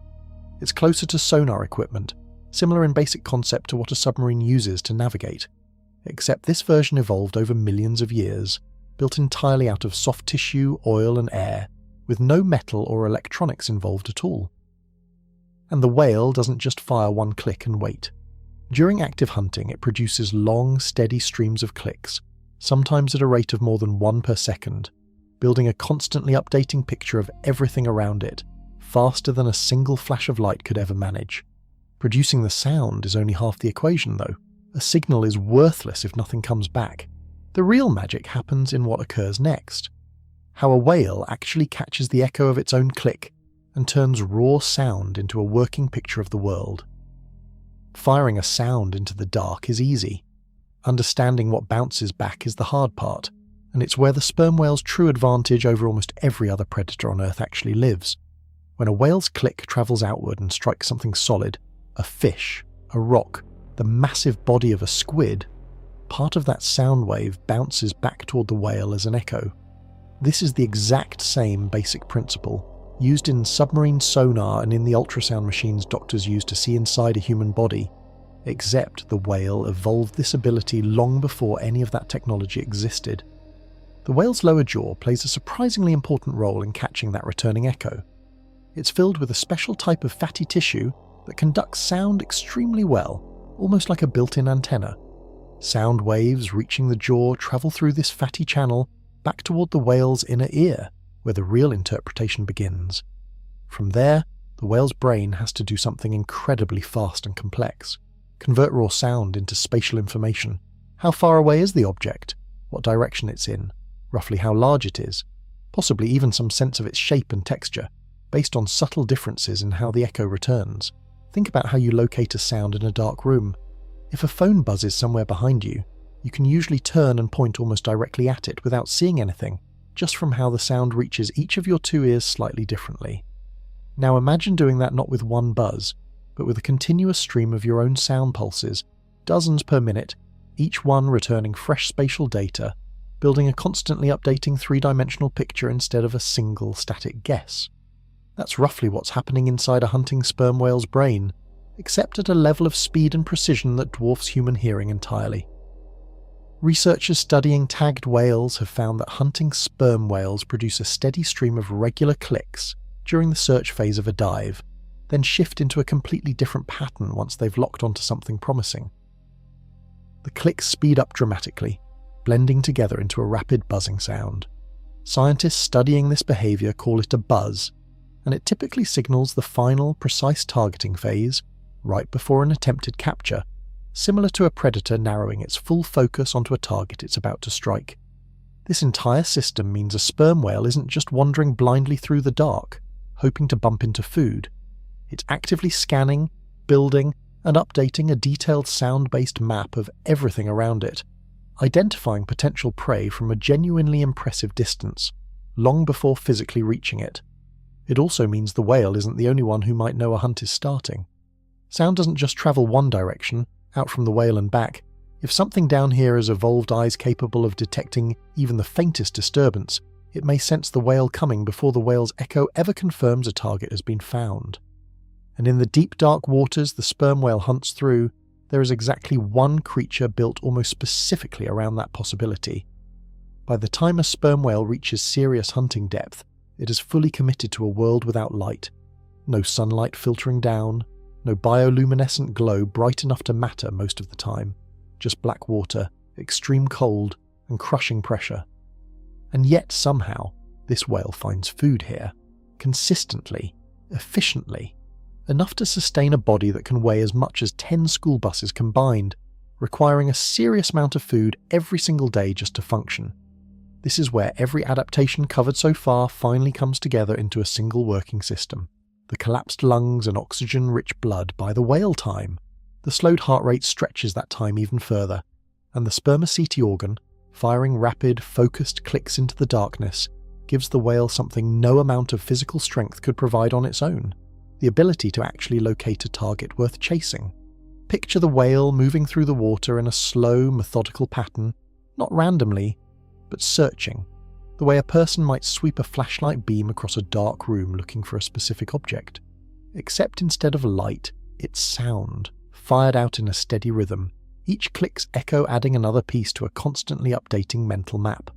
It's closer to sonar equipment, similar in basic concept to what a submarine uses to navigate, except this version evolved over millions of years, built entirely out of soft tissue, oil and air, with no metal or electronics involved at all. And the whale doesn't just fire one click and wait. During active hunting, it produces long, steady streams of clicks, sometimes at a rate of more than 1 per second, building a constantly updating picture of everything around it, faster than a single flash of light could ever manage. Producing the sound is only half the equation, though. A signal is worthless if nothing comes back. The real magic happens in what occurs next. How a whale actually catches the echo of its own click and turns raw sound into a working picture of the world. Firing a sound into the dark is easy. Understanding what bounces back is the hard part, and it's where the sperm whale's true advantage over almost every other predator on Earth actually lives. When a whale's click travels outward and strikes something solid, a fish, a rock, the massive body of a squid, part of that sound wave bounces back toward the whale as an echo. This is the exact same basic principle, used in submarine sonar and in the ultrasound machines doctors use to see inside a human body, except the whale evolved this ability long before any of that technology existed. The whale's lower jaw plays a surprisingly important role in catching that returning echo. It's filled with a special type of fatty tissue that conducts sound extremely well, almost like a built-in antenna. Sound waves reaching the jaw travel through this fatty channel back toward the whale's inner ear, where the real interpretation begins. From there, the whale's brain has to do something incredibly fast and complex. Convert raw sound into spatial information. How far away is the object? What direction it's in? Roughly how large it is? Possibly even some sense of its shape and texture, based on subtle differences in how the echo returns. Think about how you locate a sound in a dark room. If a phone buzzes somewhere behind you, you can usually turn and point almost directly at it without seeing anything, just from how the sound reaches each of your two ears slightly differently. Now imagine doing that not with one buzz, but with a continuous stream of your own sound pulses, dozens per minute, each one returning fresh spatial data, building a constantly updating three-dimensional picture instead of a single static guess. That's roughly what's happening inside a hunting sperm whale's brain, except at a level of speed and precision that dwarfs human hearing entirely. Researchers studying tagged whales have found that hunting sperm whales produce a steady stream of regular clicks during the search phase of a dive, then shift into a completely different pattern once they've locked onto something promising. The clicks speed up dramatically, blending together into a rapid buzzing sound. Scientists studying this behavior call it a buzz, and it typically signals the final, precise targeting phase right before an attempted capture, similar to a predator narrowing its full focus onto a target it's about to strike. This entire system means a sperm whale isn't just wandering blindly through the dark, hoping to bump into food. It's actively scanning, building, and updating a detailed sound-based map of everything around it, identifying potential prey from a genuinely impressive distance, long before physically reaching it. It also means the whale isn't the only one who might know a hunt is starting. Sound doesn't just travel one direction, out from the whale and back. If something down here has evolved eyes capable of detecting even the faintest disturbance, it may sense the whale coming before the whale's echo ever confirms a target has been found. And in the deep dark waters the sperm whale hunts through, there is exactly one creature built almost specifically around that possibility. By the time a sperm whale reaches serious hunting depth, it is fully committed to a world without light. No sunlight filtering down, no bioluminescent glow bright enough to matter most of the time. Just black water, extreme cold, and crushing pressure. And yet somehow, this whale finds food here. Consistently, efficiently. Enough to sustain a body that can weigh as much as 10 school buses combined, requiring a serious amount of food every single day just to function. This is where every adaptation covered so far finally comes together into a single working system. The collapsed lungs and oxygen-rich blood buy the whale time. The slowed heart rate stretches that time even further, and the spermaceti organ, firing rapid, focused clicks into the darkness, gives the whale something no amount of physical strength could provide on its own: the ability to actually locate a target worth chasing. Picture the whale moving through the water in a slow, methodical pattern, not randomly, but searching, the way a person might sweep a flashlight beam across a dark room looking for a specific object. Except instead of light, it's sound, fired out in a steady rhythm, each click's echo adding another piece to a constantly updating mental map.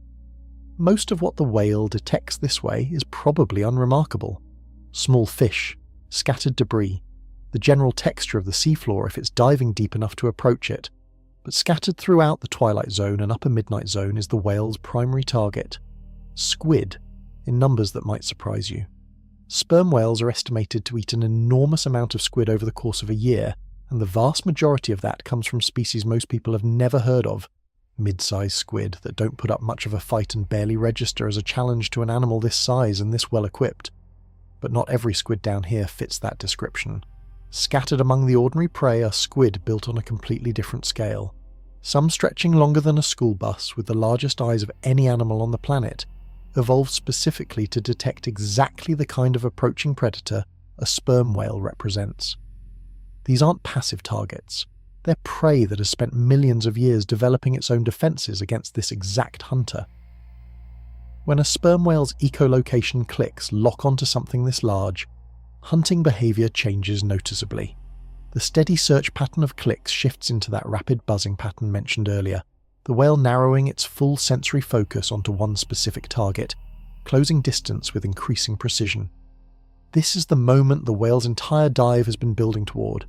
Most of what the whale detects this way is probably unremarkable. Small fish, scattered debris, the general texture of the seafloor if it's diving deep enough to approach it. But scattered throughout the twilight zone and upper midnight zone is the whale's primary target: squid, in numbers that might surprise you. Sperm whales are estimated to eat an enormous amount of squid over the course of a year, and the vast majority of that comes from species most people have never heard of, mid-sized squid that don't put up much of a fight and barely register as a challenge to an animal this size and this well-equipped. But not every squid down here fits that description. Scattered among the ordinary prey are squid built on a completely different scale, some stretching longer than a school bus with the largest eyes of any animal on the planet, evolved specifically to detect exactly the kind of approaching predator a sperm whale represents. These aren't passive targets. They're prey that has spent millions of years developing its own defenses against this exact hunter. When a sperm whale's echolocation clicks lock onto something this large, hunting behavior changes noticeably. The steady search pattern of clicks shifts into that rapid buzzing pattern mentioned earlier, the whale narrowing its full sensory focus onto one specific target, closing distance with increasing precision. This is the moment the whale's entire dive has been building toward.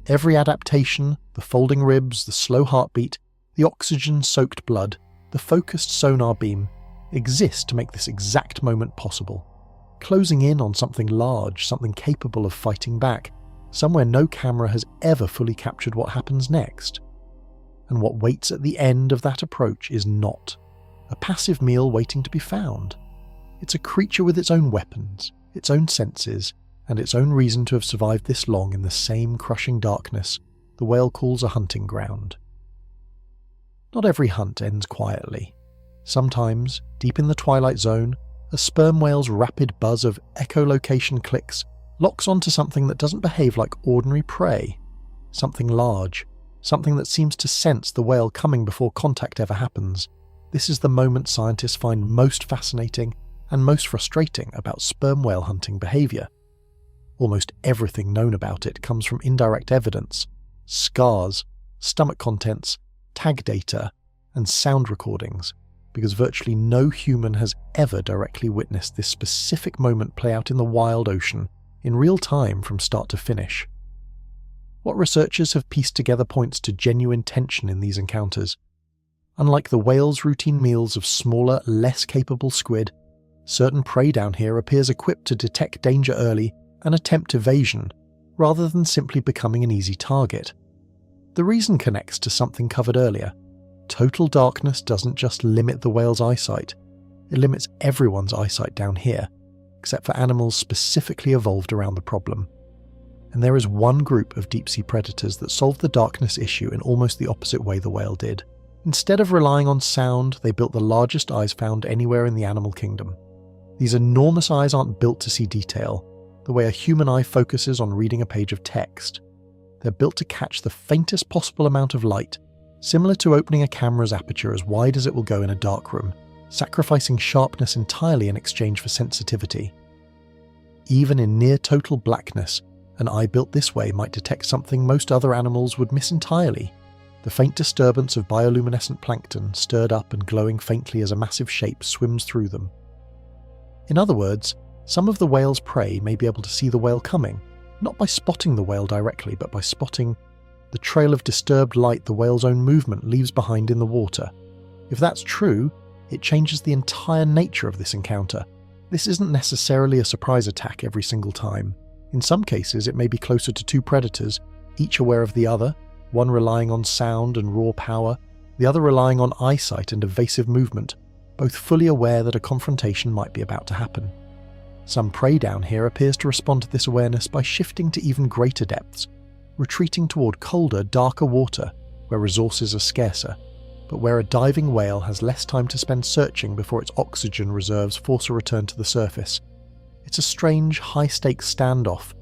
Every adaptation, the folding ribs, the slow heartbeat, the oxygen-soaked blood, the focused sonar beam, exist to make this exact moment possible. Closing in on something large, something capable of fighting back, somewhere no camera has ever fully captured what happens next. And what waits at the end of that approach is not a passive meal waiting to be found. It's a creature with its own weapons, its own senses, and its own reason to have survived this long in the same crushing darkness the whale calls a hunting ground. Not every hunt ends quietly. Sometimes, deep in the twilight zone, a sperm whale's rapid buzz of echolocation clicks locks onto something that doesn't behave like ordinary prey. Something large, something that seems to sense the whale coming before contact ever happens. This is the moment scientists find most fascinating and most frustrating about sperm whale hunting behavior. Almost everything known about it comes from indirect evidence, scars, stomach contents, tag data, and sound recordings, because virtually no human has ever directly witnessed this specific moment play out in the wild ocean, in real time from start to finish. What researchers have pieced together points to genuine tension in these encounters. Unlike the whale's routine meals of smaller, less capable squid, certain prey down here appears equipped to detect danger early and attempt evasion, rather than simply becoming an easy target. The reason connects to something covered earlier. Total darkness doesn't just limit the whale's eyesight, it limits everyone's eyesight down here, except for animals specifically evolved around the problem. And there is one group of deep-sea predators that solved the darkness issue in almost the opposite way the whale did. Instead of relying on sound, they built the largest eyes found anywhere in the animal kingdom. These enormous eyes aren't built to see detail, the way a human eye focuses on reading a page of text. They're built to catch the faintest possible amount of light, similar to opening a camera's aperture as wide as it will go in a dark room, sacrificing sharpness entirely in exchange for sensitivity. Even in near-total blackness, an eye built this way might detect something most other animals would miss entirely, the faint disturbance of bioluminescent plankton stirred up and glowing faintly as a massive shape swims through them. In other words, some of the whale's prey may be able to see the whale coming, not by spotting the whale directly, but by spotting the trail of disturbed light the whale's own movement leaves behind in the water. If that's true, it changes the entire nature of this encounter. This isn't necessarily a surprise attack every single time. In some cases, it may be closer to two predators, each aware of the other, one relying on sound and raw power, the other relying on eyesight and evasive movement, both fully aware that a confrontation might be about to happen. Some prey down here appears to respond to this awareness by shifting to even greater depths, retreating toward colder, darker water where resources are scarcer, but where a diving whale has less time to spend searching before its oxygen reserves force a return to the surface. It's a strange, high-stakes standoff,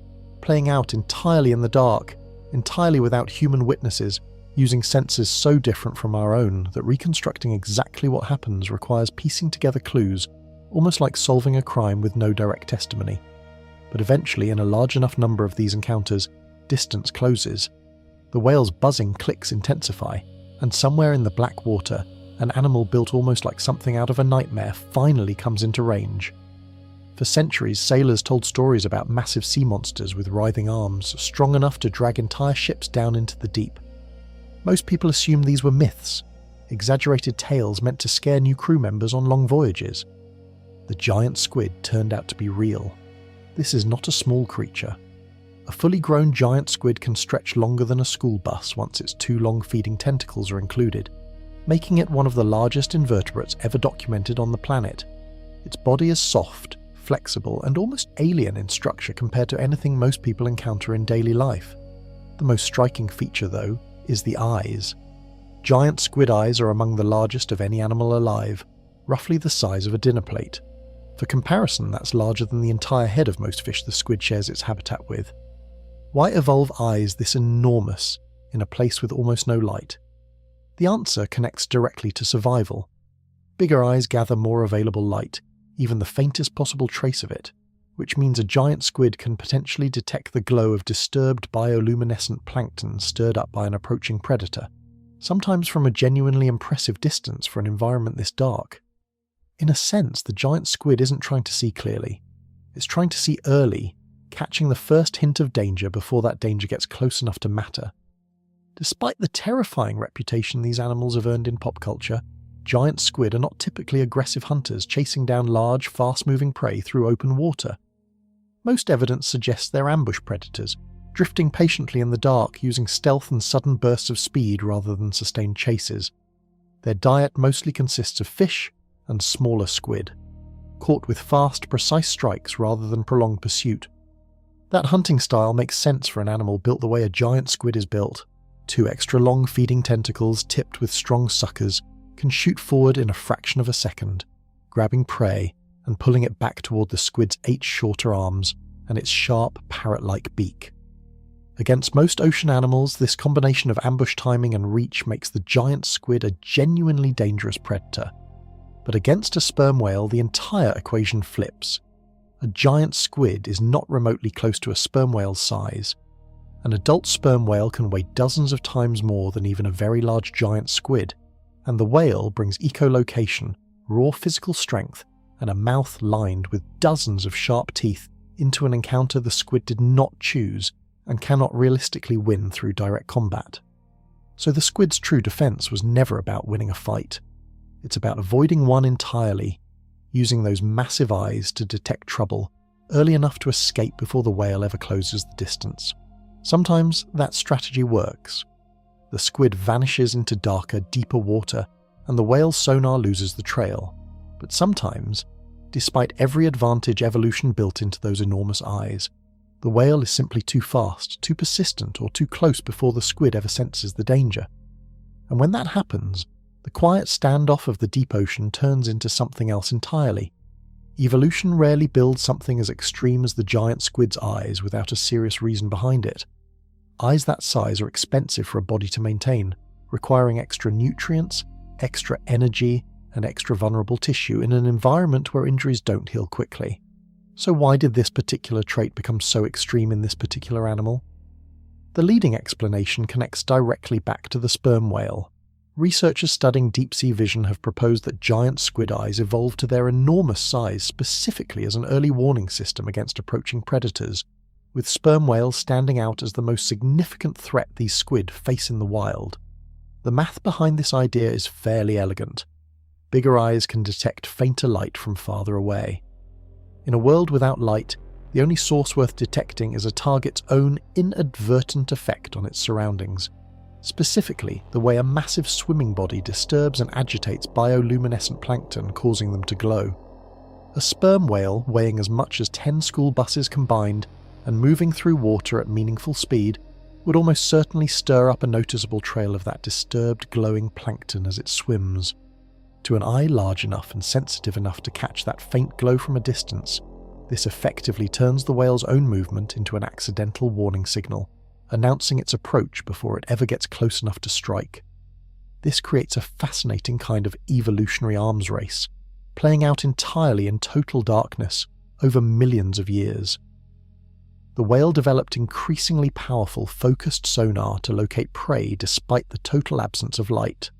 playing out entirely in the dark, entirely without human witnesses, using senses so different from our own that reconstructing exactly what happens requires piecing together clues, almost like solving a crime with no direct testimony. But eventually, in a large enough number of these encounters, distance closes. The whale's buzzing clicks intensify, and somewhere in the black water, an animal built almost like something out of a nightmare finally comes into range. For centuries, sailors told stories about massive sea monsters with writhing arms, strong enough to drag entire ships down into the deep. Most people assumed these were myths, exaggerated tales meant to scare new crew members on long voyages. The giant squid turned out to be real. This is not a small creature. A fully grown giant squid can stretch longer than a school bus once its 2 long feeding tentacles are included, making it one of the largest invertebrates ever documented on the planet. Its body is soft, flexible, and almost alien in structure compared to anything most people encounter in daily life. The most striking feature, though, is the eyes. Giant squid eyes are among the largest of any animal alive, roughly the size of a dinner plate. For comparison, that's larger than the entire head of most fish the squid shares its habitat with. Why evolve eyes this enormous in a place with almost no light? The answer connects directly to survival. Bigger eyes gather more available light, even the faintest possible trace of it, which means a giant squid can potentially detect the glow of disturbed bioluminescent plankton stirred up by an approaching predator, sometimes from a genuinely impressive distance for an environment this dark. In a sense, the giant squid isn't trying to see clearly. It's trying to see early, catching the first hint of danger before that danger gets close enough to matter. Despite the terrifying reputation these animals have earned in pop culture, giant squid are not typically aggressive hunters chasing down large, fast-moving prey through open water. Most evidence suggests they're ambush predators, drifting patiently in the dark using stealth and sudden bursts of speed rather than sustained chases. Their diet mostly consists of fish and smaller squid, caught with fast, precise strikes rather than prolonged pursuit. That hunting style makes sense for an animal built the way a giant squid is built. 2 extra long feeding tentacles tipped with strong suckers can shoot forward in a fraction of a second, grabbing prey and pulling it back toward the squid's 8 shorter arms and its sharp, parrot-like beak. Against most ocean animals, this combination of ambush timing and reach makes the giant squid a genuinely dangerous predator. But against a sperm whale, the entire equation flips. A giant squid is not remotely close to a sperm whale's size. An adult sperm whale can weigh dozens of times more than even a very large giant squid, and the whale brings echolocation, raw physical strength, and a mouth lined with dozens of sharp teeth into an encounter the squid did not choose and cannot realistically win through direct combat. So the squid's true defense was never about winning a fight. It's about avoiding one entirely, using those massive eyes to detect trouble early enough to escape before the whale ever closes the distance. Sometimes that strategy works. The squid vanishes into darker, deeper water, and the whale's sonar loses the trail. But sometimes, despite every advantage evolution built into those enormous eyes, the whale is simply too fast, too persistent, or too close before the squid ever senses the danger. And when that happens, the quiet standoff of the deep ocean turns into something else entirely. Evolution rarely builds something as extreme as the giant squid's eyes without a serious reason behind it. Eyes that size are expensive for a body to maintain, requiring extra nutrients, extra energy, and extra vulnerable tissue in an environment where injuries don't heal quickly. So why did this particular trait become so extreme in this particular animal? The leading explanation connects directly back to the sperm whale. Researchers studying deep-sea vision have proposed that giant squid eyes evolved to their enormous size specifically as an early warning system against approaching predators, with sperm whales standing out as the most significant threat these squid face in the wild. The math behind this idea is fairly elegant. Bigger eyes can detect fainter light from farther away. In a world without light, the only source worth detecting is a target's own inadvertent effect on its surroundings. Specifically, the way a massive swimming body disturbs and agitates bioluminescent plankton, causing them to glow. A sperm whale weighing as much as 10 school buses combined and moving through water at meaningful speed would almost certainly stir up a noticeable trail of that disturbed glowing plankton as it swims. To an eye large enough and sensitive enough to catch that faint glow from a distance, this effectively turns the whale's own movement into an accidental warning signal, announcing its approach before it ever gets close enough to strike. This creates a fascinating kind of evolutionary arms race, playing out entirely in total darkness over millions of years. The whale developed increasingly powerful focused sonar to locate prey despite the total absence of light.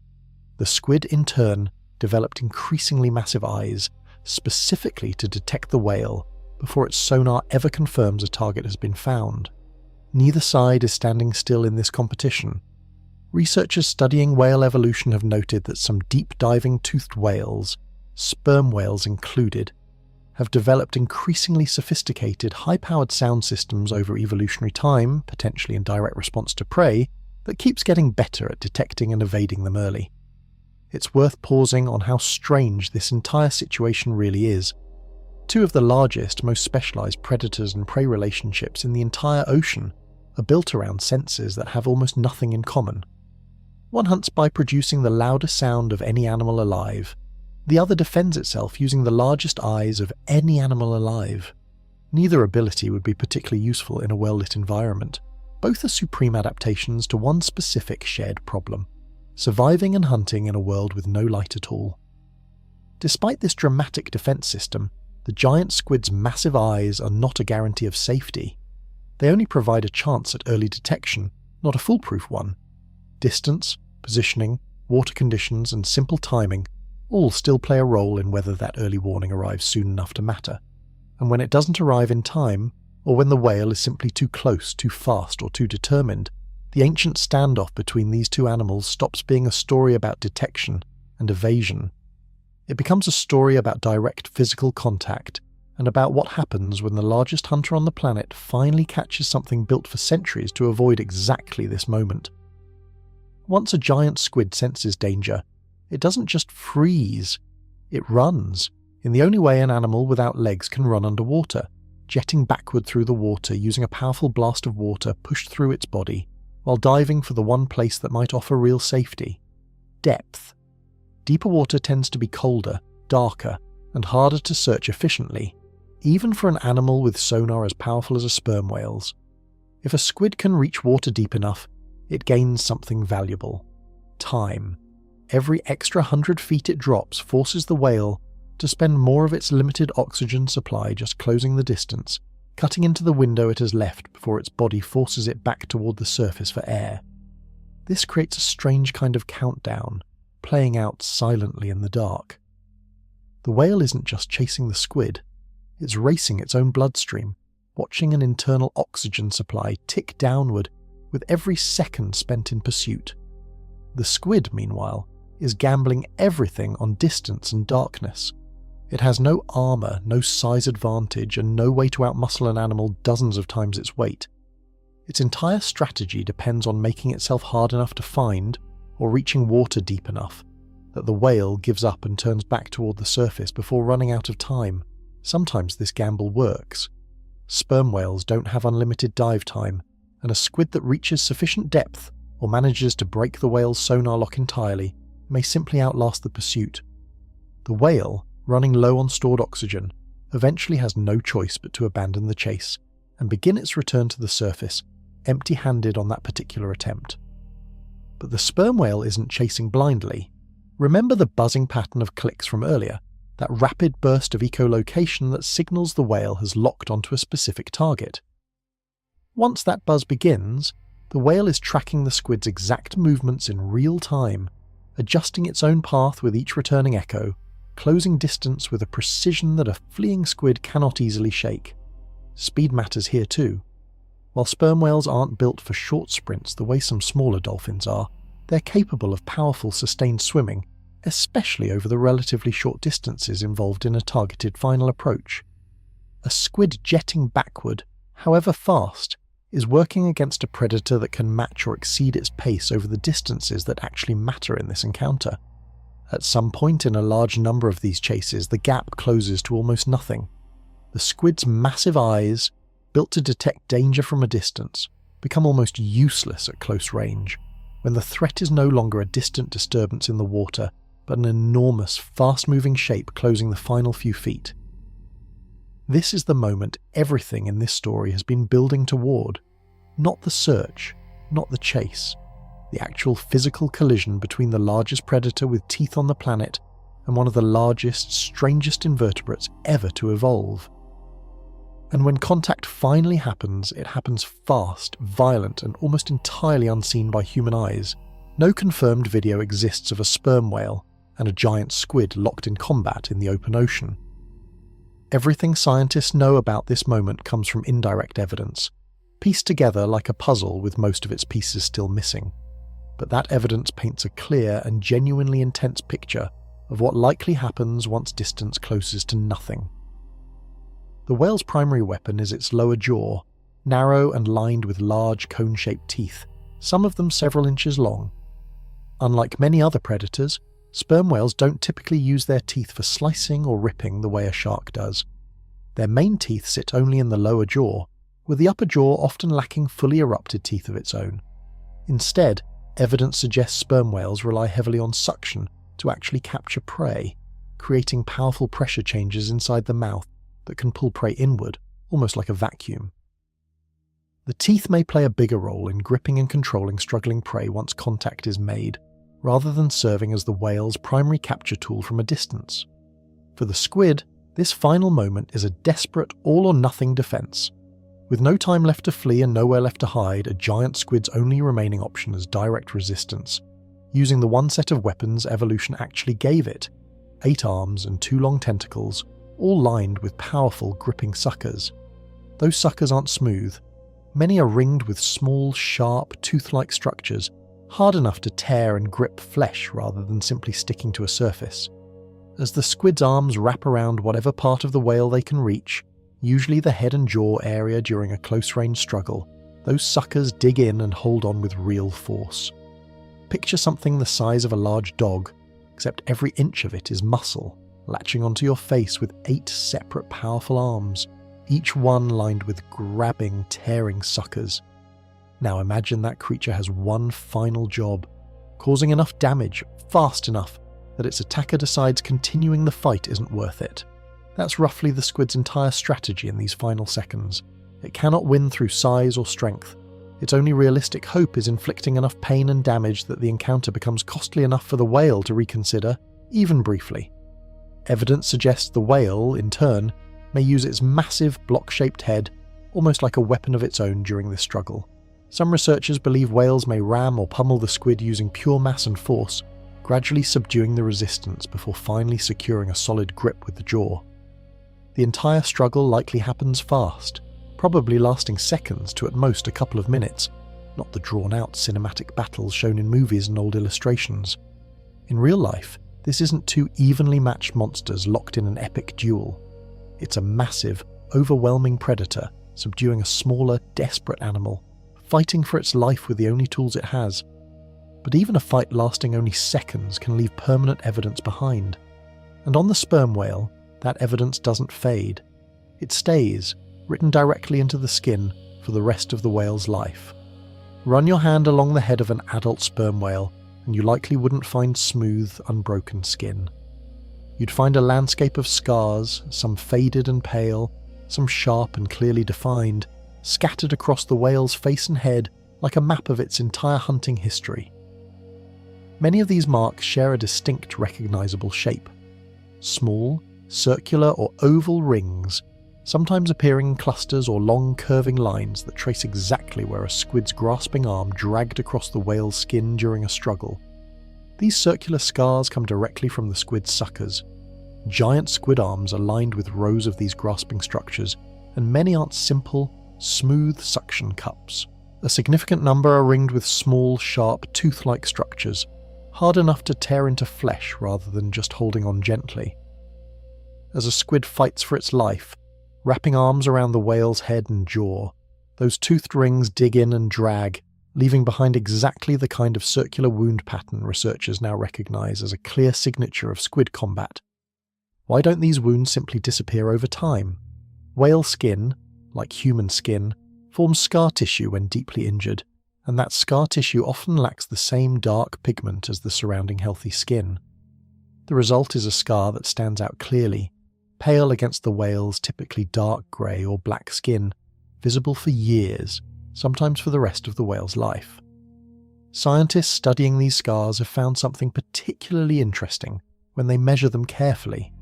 The squid, in turn, developed increasingly massive eyes, specifically to detect the whale before its sonar ever confirms a target has been found. Neither side is standing still in this competition. Researchers studying whale evolution have noted that some deep-diving toothed whales, sperm whales included, have developed increasingly sophisticated, high-powered sound systems over evolutionary time, potentially in direct response to prey, that keeps getting better at detecting and evading them early. It's worth pausing on how strange this entire situation really is. Two of the largest, most specialized predators and prey relationships in the entire ocean are built around sensors that have almost nothing in common. One hunts by producing the loudest sound of any animal alive. The other defends itself using the largest eyes of any animal alive. Neither ability would be particularly useful in a well-lit environment. Both are supreme adaptations to one specific shared problem: surviving and hunting in a world with no light at all. Despite this dramatic defense system, the giant squid's massive eyes are not a guarantee of safety. They only provide a chance at early detection, not a foolproof one. Distance, positioning, water conditions, and simple timing all still play a role in whether that early warning arrives soon enough to matter. And when it doesn't arrive in time, or when the whale is simply too close, too fast, or too determined, the ancient standoff between these two animals stops being a story about detection and evasion. It becomes a story about direct physical contact, and about what happens when the largest hunter on the planet finally catches something built for centuries to avoid exactly this moment. Once a giant squid senses danger, it doesn't just freeze, it runs, in the only way an animal without legs can run underwater, jetting backward through the water using a powerful blast of water pushed through its body, while diving for the one place that might offer real safety: depth. Deeper water tends to be colder, darker, and harder to search efficiently, even for an animal with sonar as powerful as a sperm whale's. If a squid can reach water deep enough, it gains something valuable: time. Every extra 100 feet it drops forces the whale to spend more of its limited oxygen supply just closing the distance, cutting into the window it has left before its body forces it back toward the surface for air. This creates a strange kind of countdown, playing out silently in the dark. The whale isn't just chasing the squid, it's racing its own bloodstream, watching an internal oxygen supply tick downward with every second spent in pursuit. The squid, meanwhile, is gambling everything on distance and darkness. It has no armor, no size advantage, and no way to outmuscle an animal dozens of times its weight. Its entire strategy depends on making itself hard enough to find, or reaching water deep enough, that the whale gives up and turns back toward the surface before running out of time. Sometimes this gamble works. Sperm whales don't have unlimited dive time, and a squid that reaches sufficient depth or manages to break the whale's sonar lock entirely may simply outlast the pursuit. The whale, running low on stored oxygen, eventually has no choice but to abandon the chase and begin its return to the surface, empty-handed on that particular attempt. But the sperm whale isn't chasing blindly. Remember the buzzing pattern of clicks from earlier, that rapid burst of echolocation that signals the whale has locked onto a specific target. Once that buzz begins, the whale is tracking the squid's exact movements in real time, adjusting its own path with each returning echo, closing distance with a precision that a fleeing squid cannot easily shake. Speed matters here too. While sperm whales aren't built for short sprints the way some smaller dolphins are, they're capable of powerful sustained swimming, especially over the relatively short distances involved in a targeted final approach. A squid jetting backward, however fast, is working against a predator that can match or exceed its pace over the distances that actually matter in this encounter. At some point in a large number of these chases, the gap closes to almost nothing. The squid's massive eyes, built to detect danger from a distance, become almost useless at close range, when the threat is no longer a distant disturbance in the water, but an enormous, fast-moving shape closing the final few feet. This is the moment everything in this story has been building toward. Not the search, not the chase. The actual physical collision between the largest predator with teeth on the planet and one of the largest, strangest invertebrates ever to evolve. And when contact finally happens, it happens fast, violent, and almost entirely unseen by human eyes. No confirmed video exists of a sperm whale and a giant squid locked in combat in the open ocean. Everything scientists know about this moment comes from indirect evidence, pieced together like a puzzle with most of its pieces still missing. But that evidence paints a clear and genuinely intense picture of what likely happens once distance closes to nothing. The whale's primary weapon is its lower jaw, narrow and lined with large cone-shaped teeth, some of them several inches long. Unlike many other predators, sperm whales don't typically use their teeth for slicing or ripping the way a shark does. Their main teeth sit only in the lower jaw, with the upper jaw often lacking fully erupted teeth of its own. Instead, evidence suggests sperm whales rely heavily on suction to actually capture prey, creating powerful pressure changes inside the mouth that can pull prey inward, almost like a vacuum. The teeth may play a bigger role in gripping and controlling struggling prey once contact is made, rather than serving as the whale's primary capture tool from a distance. For the squid, this final moment is a desperate all-or-nothing defense. With no time left to flee and nowhere left to hide, a giant squid's only remaining option is direct resistance, using the one set of weapons evolution actually gave it: 8 arms and 2 long tentacles, all lined with powerful gripping suckers. Those suckers aren't smooth. Many are ringed with small, sharp, tooth-like structures, hard enough to tear and grip flesh rather than simply sticking to a surface. As the squid's arms wrap around whatever part of the whale they can reach, usually the head and jaw area during a close-range struggle, those suckers dig in and hold on with real force. Picture something the size of a large dog, except every inch of it is muscle, latching onto your face with 8 separate powerful arms, each one lined with grabbing, tearing suckers. Now imagine that creature has one final job, causing enough damage fast enough that its attacker decides continuing the fight isn't worth it. That's roughly the squid's entire strategy in these final seconds. It cannot win through size or strength. Its only realistic hope is inflicting enough pain and damage that the encounter becomes costly enough for the whale to reconsider, even briefly. Evidence suggests the whale, in turn, may use its massive block-shaped head almost like a weapon of its own during this struggle. Some researchers believe whales may ram or pummel the squid using pure mass and force, gradually subduing the resistance before finally securing a solid grip with the jaw. The entire struggle likely happens fast, probably lasting seconds to at most a couple of minutes, not the drawn-out cinematic battles shown in movies and old illustrations. In real life, this isn't 2 evenly matched monsters locked in an epic duel. It's a massive, overwhelming predator subduing a smaller, desperate animal, fighting for its life with the only tools it has. But even a fight lasting only seconds can leave permanent evidence behind. And on the sperm whale, that evidence doesn't fade. It stays, written directly into the skin for the rest of the whale's life. Run your hand along the head of an adult sperm whale, and you likely wouldn't find smooth, unbroken skin. You'd find a landscape of scars, some faded and pale, some sharp and clearly defined, scattered across the whale's face and head like a map of its entire hunting history. Many of these marks share a distinct, recognizable shape. Small, circular or oval rings, sometimes appearing in clusters or long curving lines that trace exactly where a squid's grasping arm dragged across the whale's skin during a struggle. These circular scars come directly from the squid's suckers. Giant squid arms are lined with rows of these grasping structures, and many aren't simple, smooth suction cups. A significant number are ringed with small, sharp, tooth-like structures, hard enough to tear into flesh rather than just holding on gently. As a squid fights for its life, wrapping arms around the whale's head and jaw, those toothed rings dig in and drag, leaving behind exactly the kind of circular wound pattern researchers now recognize as a clear signature of squid combat. Why don't these wounds simply disappear over time? Whale skin, like human skin, forms scar tissue when deeply injured, and that scar tissue often lacks the same dark pigment as the surrounding healthy skin. The result is a scar that stands out clearly, pale against the whale's typically dark grey or black skin, visible for years, sometimes for the rest of the whale's life. Scientists studying these scars have found something particularly interesting when they measure them carefully.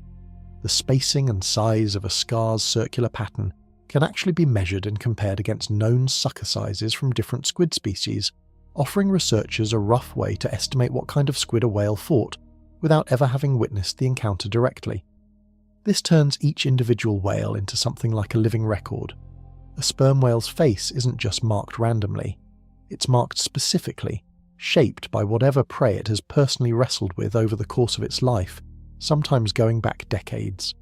The spacing and size of a scar's circular pattern can actually be measured and compared against known sucker sizes from different squid species, offering researchers a rough way to estimate what kind of squid a whale fought without ever having witnessed the encounter directly. This turns each individual whale into something like a living record. A sperm whale's face isn't just marked randomly, it's marked specifically, shaped by whatever prey it has personally wrestled with over the course of its life, sometimes going back decades.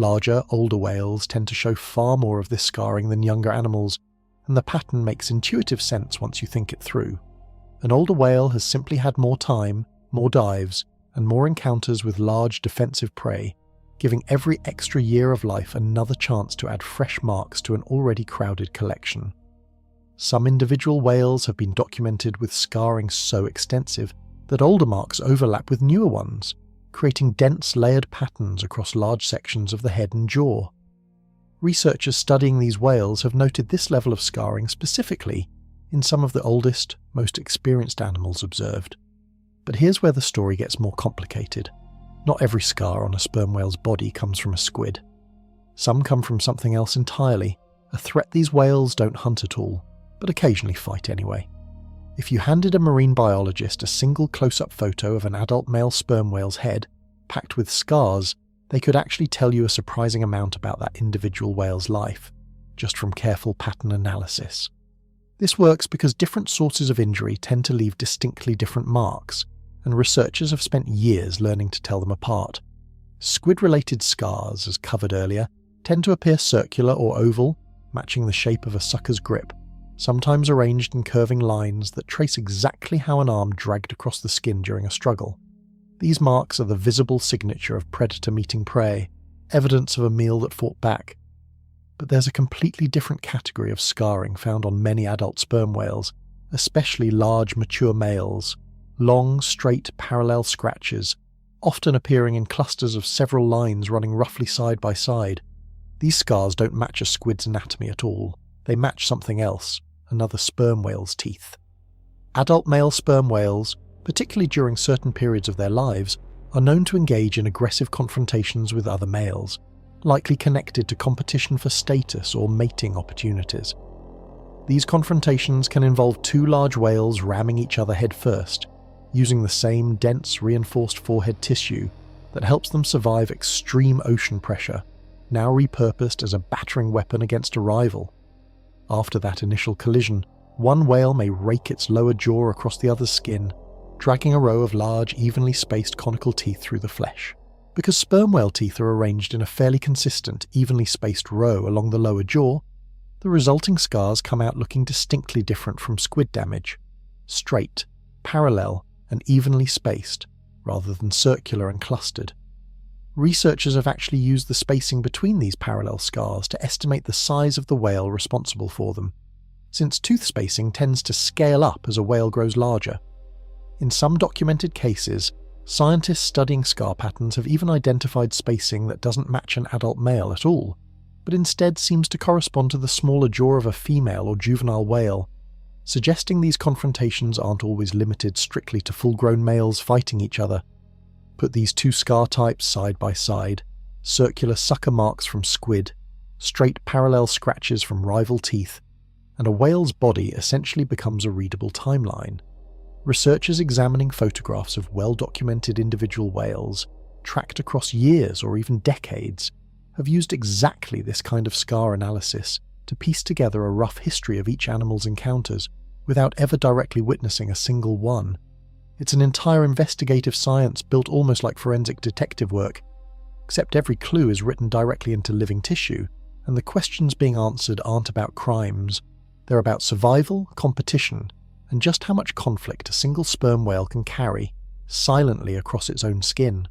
Larger, older whales tend to show far more of this scarring than younger animals, and the pattern makes intuitive sense once you think it through. An older whale has simply had more time, more dives, and more encounters with large defensive prey, giving every extra year of life another chance to add fresh marks to an already crowded collection. Some individual whales have been documented with scarring so extensive that older marks overlap with newer ones, creating dense layered patterns across large sections of the head and jaw. Researchers studying these whales have noted this level of scarring specifically in some of the oldest, most experienced animals observed. But here's where the story gets more complicated. Not every scar on a sperm whale's body comes from a squid. Some come from something else entirely, a threat these whales don't hunt at all, but occasionally fight anyway. If you handed a marine biologist a single close-up photo of an adult male sperm whale's head, packed with scars, they could actually tell you a surprising amount about that individual whale's life, just from careful pattern analysis. This works because different sources of injury tend to leave distinctly different marks, and researchers have spent years learning to tell them apart. Squid-related scars, as covered earlier, tend to appear circular or oval, matching the shape of a sucker's grip, sometimes arranged in curving lines that trace exactly how an arm dragged across the skin during a struggle. These marks are the visible signature of predator meeting prey, evidence of a meal that fought back. But there's a completely different category of scarring found on many adult sperm whales, especially large mature males. Long, straight, parallel scratches, often appearing in clusters of several lines running roughly side by side. These scars don't match a squid's anatomy at all. They match something else, another sperm whale's teeth. Adult male sperm whales, particularly during certain periods of their lives, are known to engage in aggressive confrontations with other males, likely connected to competition for status or mating opportunities. These confrontations can involve two large whales ramming each other headfirst, using the same dense, reinforced forehead tissue that helps them survive extreme ocean pressure, now repurposed as a battering weapon against a rival. After that initial collision, one whale may rake its lower jaw across the other's skin, dragging a row of large, evenly spaced conical teeth through the flesh. Because sperm whale teeth are arranged in a fairly consistent, evenly spaced row along the lower jaw, the resulting scars come out looking distinctly different from squid damage: straight, parallel, and evenly spaced, rather than circular and clustered. Researchers have actually used the spacing between these parallel scars to estimate the size of the whale responsible for them, since tooth spacing tends to scale up as a whale grows larger. In some documented cases, scientists studying scar patterns have even identified spacing that doesn't match an adult male at all, but instead seems to correspond to the smaller jaw of a female or juvenile whale, suggesting these confrontations aren't always limited strictly to full-grown males fighting each other. Put these two scar types side by side, circular sucker marks from squid, straight parallel scratches from rival teeth, and a whale's body essentially becomes a readable timeline. Researchers examining photographs of well-documented individual whales, tracked across years or even decades, have used exactly this kind of scar analysis to piece together a rough history of each animal's encounters without ever directly witnessing a single one. It's an entire investigative science built almost like forensic detective work, except every clue is written directly into living tissue, and the questions being answered aren't about crimes. They're about survival, competition, and just how much conflict a single sperm whale can carry, silently across its own skin.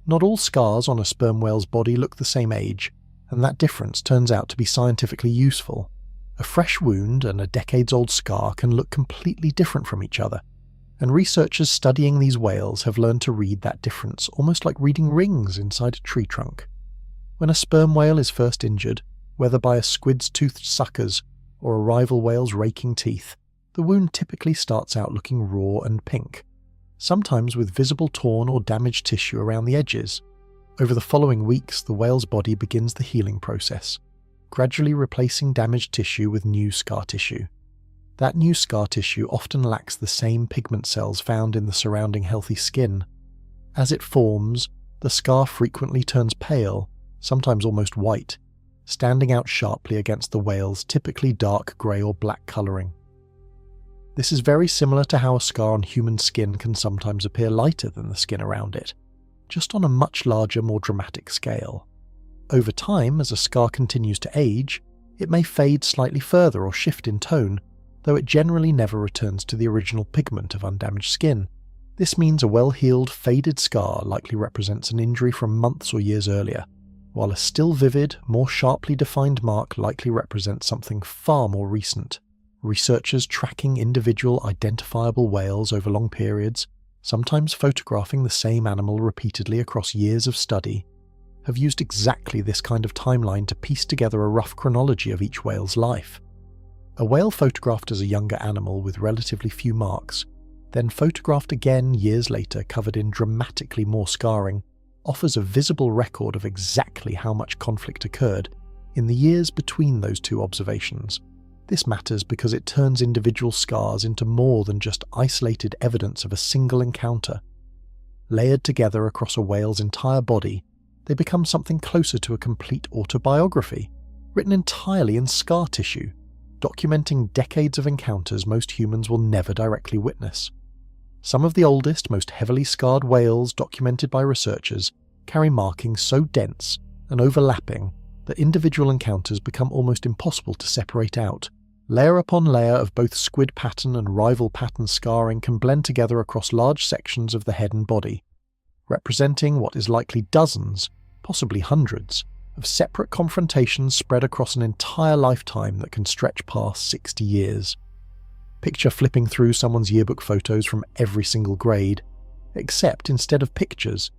Not all scars on a sperm whale's body look the same age, and that difference turns out to be scientifically useful. A fresh wound and a decades-old scar can look completely different from each other, and researchers studying these whales have learned to read that difference almost like reading rings inside a tree trunk. When a sperm whale is first injured, whether by a squid's toothed suckers or a rival whale's raking teeth, the wound typically starts out looking raw and pink, sometimes with visible torn or damaged tissue around the edges. Over the following weeks, the whale's body begins the healing process, gradually replacing damaged tissue with new scar tissue. That new scar tissue often lacks the same pigment cells found in the surrounding healthy skin. As it forms, the scar frequently turns pale, sometimes almost white, standing out sharply against the whale's typically dark grey or black colouring. This is very similar to how a scar on human skin can sometimes appear lighter than the skin around it, just on a much larger, more dramatic scale. Over time, as a scar continues to age, it may fade slightly further or shift in tone, though it generally never returns to the original pigment of undamaged skin. This means a well-healed, faded scar likely represents an injury from months or years earlier, while a still vivid, more sharply defined mark likely represents something far more recent. Researchers tracking individual identifiable whales over long periods, sometimes photographing the same animal repeatedly across years of study, have used exactly this kind of timeline to piece together a rough chronology of each whale's life. A whale photographed as a younger animal with relatively few marks, then photographed again years later covered in dramatically more scarring, offers a visible record of exactly how much conflict occurred in the years between those two observations. This matters because it turns individual scars into more than just isolated evidence of a single encounter. Layered together across a whale's entire body, they become something closer to a complete autobiography, written entirely in scar tissue, documenting decades of encounters most humans will never directly witness. Some of the oldest, most heavily scarred whales documented by researchers carry markings so dense and overlapping that individual encounters become almost impossible to separate out. Layer upon layer of both squid pattern and rival pattern scarring can blend together across large sections of the head and body, representing what is likely dozens, possibly hundreds, of separate confrontations spread across an entire lifetime that can stretch past 60 years. Picture flipping through someone's yearbook photos from every single grade, except instead of pictures,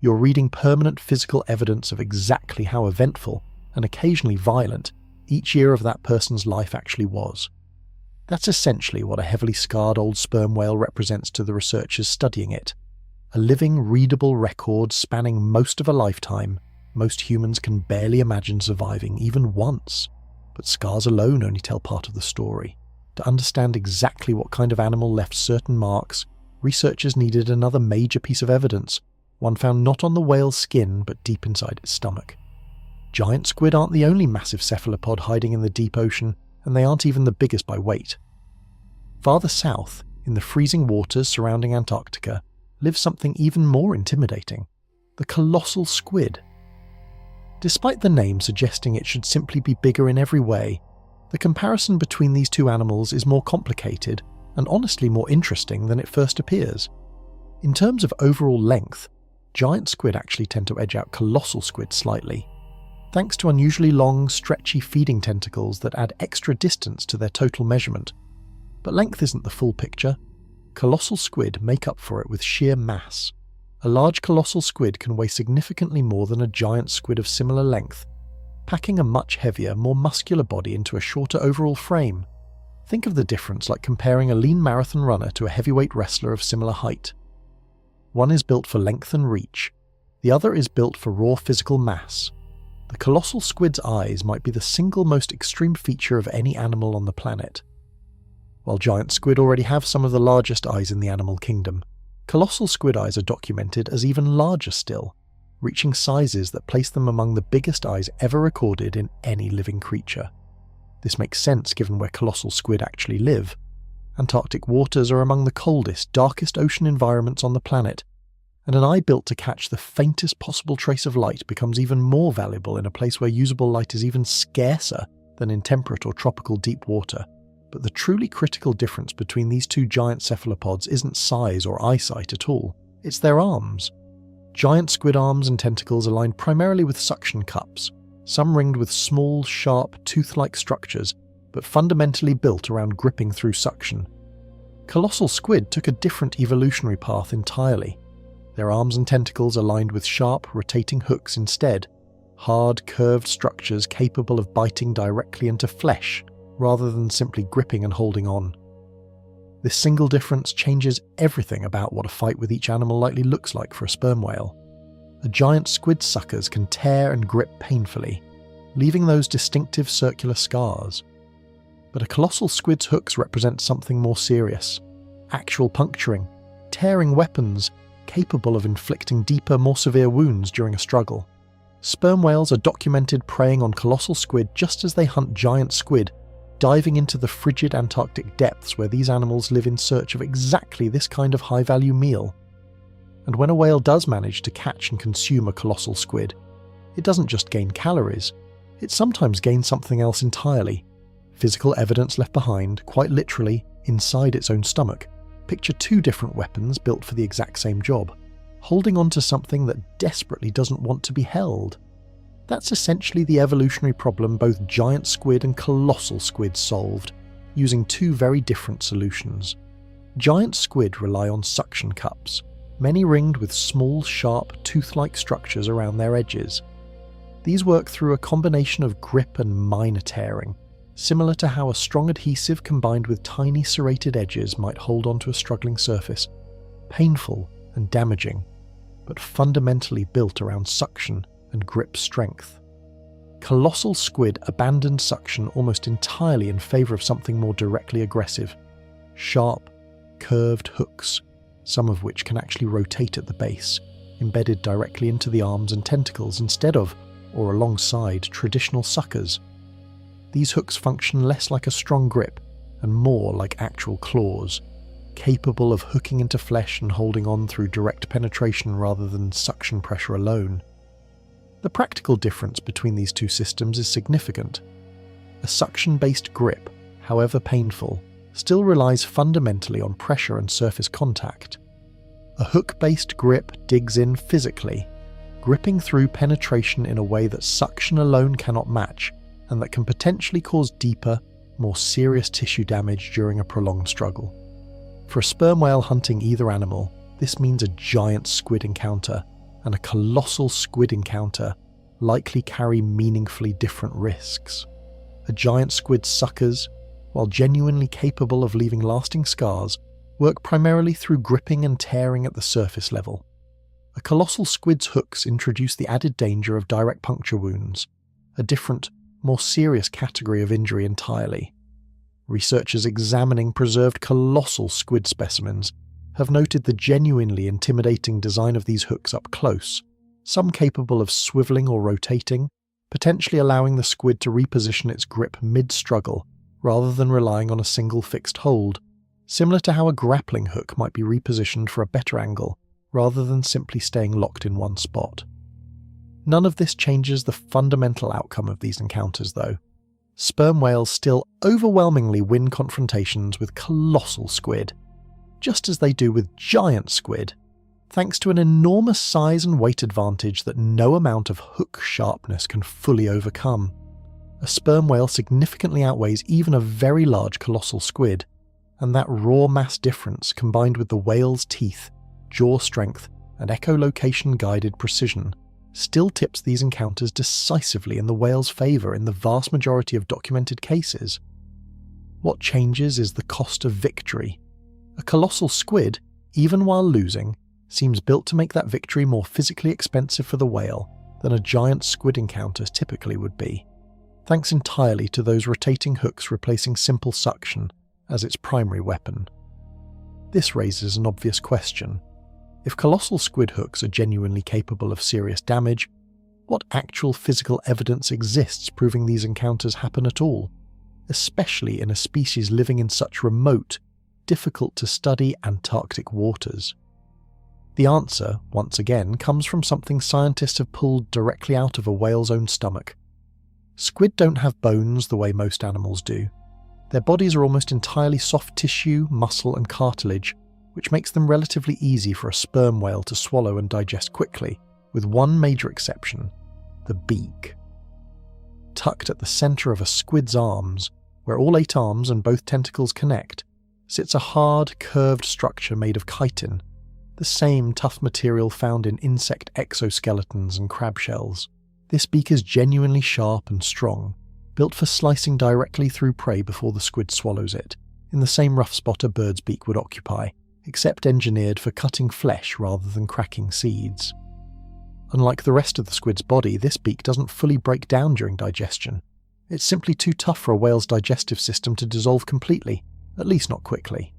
you're reading permanent physical evidence of exactly how eventful, and occasionally violent, each year of that person's life actually was. That's essentially what a heavily scarred old sperm whale represents to the researchers studying it. A living, readable record spanning most of a lifetime most humans can barely imagine surviving even once. But scars alone only tell part of the story. To understand exactly what kind of animal left certain marks, researchers needed another major piece of evidence, one found not on the whale's skin but deep inside its stomach. Giant squid aren't the only massive cephalopod hiding in the deep ocean, and they aren't even the biggest by weight. Farther south, in the freezing waters surrounding Antarctica, lives something even more intimidating: the colossal squid. Despite the name suggesting it should simply be bigger in every way, the comparison between these two animals is more complicated and honestly more interesting than it first appears. In terms of overall length, giant squid actually tend to edge out colossal squid slightly, thanks to unusually long, stretchy feeding tentacles that add extra distance to their total measurement. But length isn't the full picture. Colossal squid make up for it with sheer mass. A large colossal squid can weigh significantly more than a giant squid of similar length, packing a much heavier, more muscular body into a shorter overall frame. Think of the difference like comparing a lean marathon runner to a heavyweight wrestler of similar height. One is built for length and reach, the other is built for raw physical mass. The colossal squid's eyes might be the single most extreme feature of any animal on the planet. While giant squid already have some of the largest eyes in the animal kingdom, colossal squid eyes are documented as even larger still, reaching sizes that place them among the biggest eyes ever recorded in any living creature. This makes sense given where colossal squid actually live. Antarctic waters are among the coldest, darkest ocean environments on the planet, and an eye built to catch the faintest possible trace of light becomes even more valuable in a place where usable light is even scarcer than in temperate or tropical deep water. But the truly critical difference between these two giant cephalopods isn't size or eyesight at all, it's their arms. Giant squid arms and tentacles aligned primarily with suction cups, some ringed with small, sharp, tooth-like structures, but fundamentally built around gripping through suction. Colossal squid took a different evolutionary path entirely. Their arms and tentacles aligned with sharp, rotating hooks instead, hard, curved structures capable of biting directly into flesh, rather than simply gripping and holding on. This single difference changes everything about what a fight with each animal likely looks like for a sperm whale. A giant squid's suckers can tear and grip painfully, leaving those distinctive circular scars. But a colossal squid's hooks represent something more serious: actual puncturing, tearing weapons, capable of inflicting deeper, more severe wounds during a struggle. Sperm whales are documented preying on colossal squid just as they hunt giant squid, diving into the frigid Antarctic depths where these animals live in search of exactly this kind of high-value meal. And when a whale does manage to catch and consume a colossal squid, it doesn't just gain calories, it sometimes gains something else entirely. Physical evidence left behind, quite literally, inside its own stomach. Picture two different weapons built for the exact same job, holding on to something that desperately doesn't want to be held. That's essentially the evolutionary problem both giant squid and colossal squid solved, using two very different solutions. Giant squid rely on suction cups, many ringed with small, sharp, tooth-like structures around their edges. These work through a combination of grip and minor tearing, similar to how a strong adhesive combined with tiny serrated edges might hold onto a struggling surface. Painful and damaging, but fundamentally built around suction and grip strength. Colossal squid abandoned suction almost entirely in favour of something more directly aggressive. Sharp, curved hooks, some of which can actually rotate at the base, embedded directly into the arms and tentacles instead of, or alongside, traditional suckers. These hooks function less like a strong grip and more like actual claws, capable of hooking into flesh and holding on through direct penetration rather than suction pressure alone. The practical difference between these two systems is significant. A suction-based grip, however painful, still relies fundamentally on pressure and surface contact. A hook-based grip digs in physically, gripping through penetration in a way that suction alone cannot match, and that can potentially cause deeper, more serious tissue damage during a prolonged struggle. For a sperm whale hunting either animal, this means a giant squid encounter and a colossal squid encounter likely carry meaningfully different risks. A giant squid's suckers, while genuinely capable of leaving lasting scars, work primarily through gripping and tearing at the surface level. A colossal squid's hooks introduce the added danger of direct puncture wounds, a different, more serious category of injury entirely. Researchers examining preserved colossal squid specimens have noted the genuinely intimidating design of these hooks up close, some capable of swiveling or rotating, potentially allowing the squid to reposition its grip mid-struggle rather than relying on a single fixed hold, similar to how a grappling hook might be repositioned for a better angle rather than simply staying locked in one spot. None of this changes the fundamental outcome of these encounters, though. Sperm whales still overwhelmingly win confrontations with colossal squid, just as they do with giant squid, thanks to an enormous size and weight advantage that no amount of hook sharpness can fully overcome. A sperm whale significantly outweighs even a very large colossal squid, and that raw mass difference combined with the whale's teeth, jaw strength, and echolocation-guided precision still tips these encounters decisively in the whale's favour in the vast majority of documented cases. What changes is the cost of victory. A colossal squid, even while losing, seems built to make that victory more physically expensive for the whale than a giant squid encounter typically would be, thanks entirely to those rotating hooks replacing simple suction as its primary weapon. This raises an obvious question. If colossal squid hooks are genuinely capable of serious damage, what actual physical evidence exists proving these encounters happen at all, especially in a species living in such remote, difficult-to-study Antarctic waters? The answer, once again, comes from something scientists have pulled directly out of a whale's own stomach. Squid don't have bones the way most animals do. Their bodies are almost entirely soft tissue, muscle and cartilage, which makes them relatively easy for a sperm whale to swallow and digest quickly, with one major exception: the beak. Tucked at the centre of a squid's arms, where all 8 arms and both tentacles connect, sits a hard, curved structure made of chitin, the same tough material found in insect exoskeletons and crab shells. This beak is genuinely sharp and strong, built for slicing directly through prey before the squid swallows it, in the same rough spot a bird's beak would occupy, except engineered for cutting flesh rather than cracking seeds. Unlike the rest of the squid's body, this beak doesn't fully break down during digestion. It's simply too tough for a whale's digestive system to dissolve completely, at least not quickly.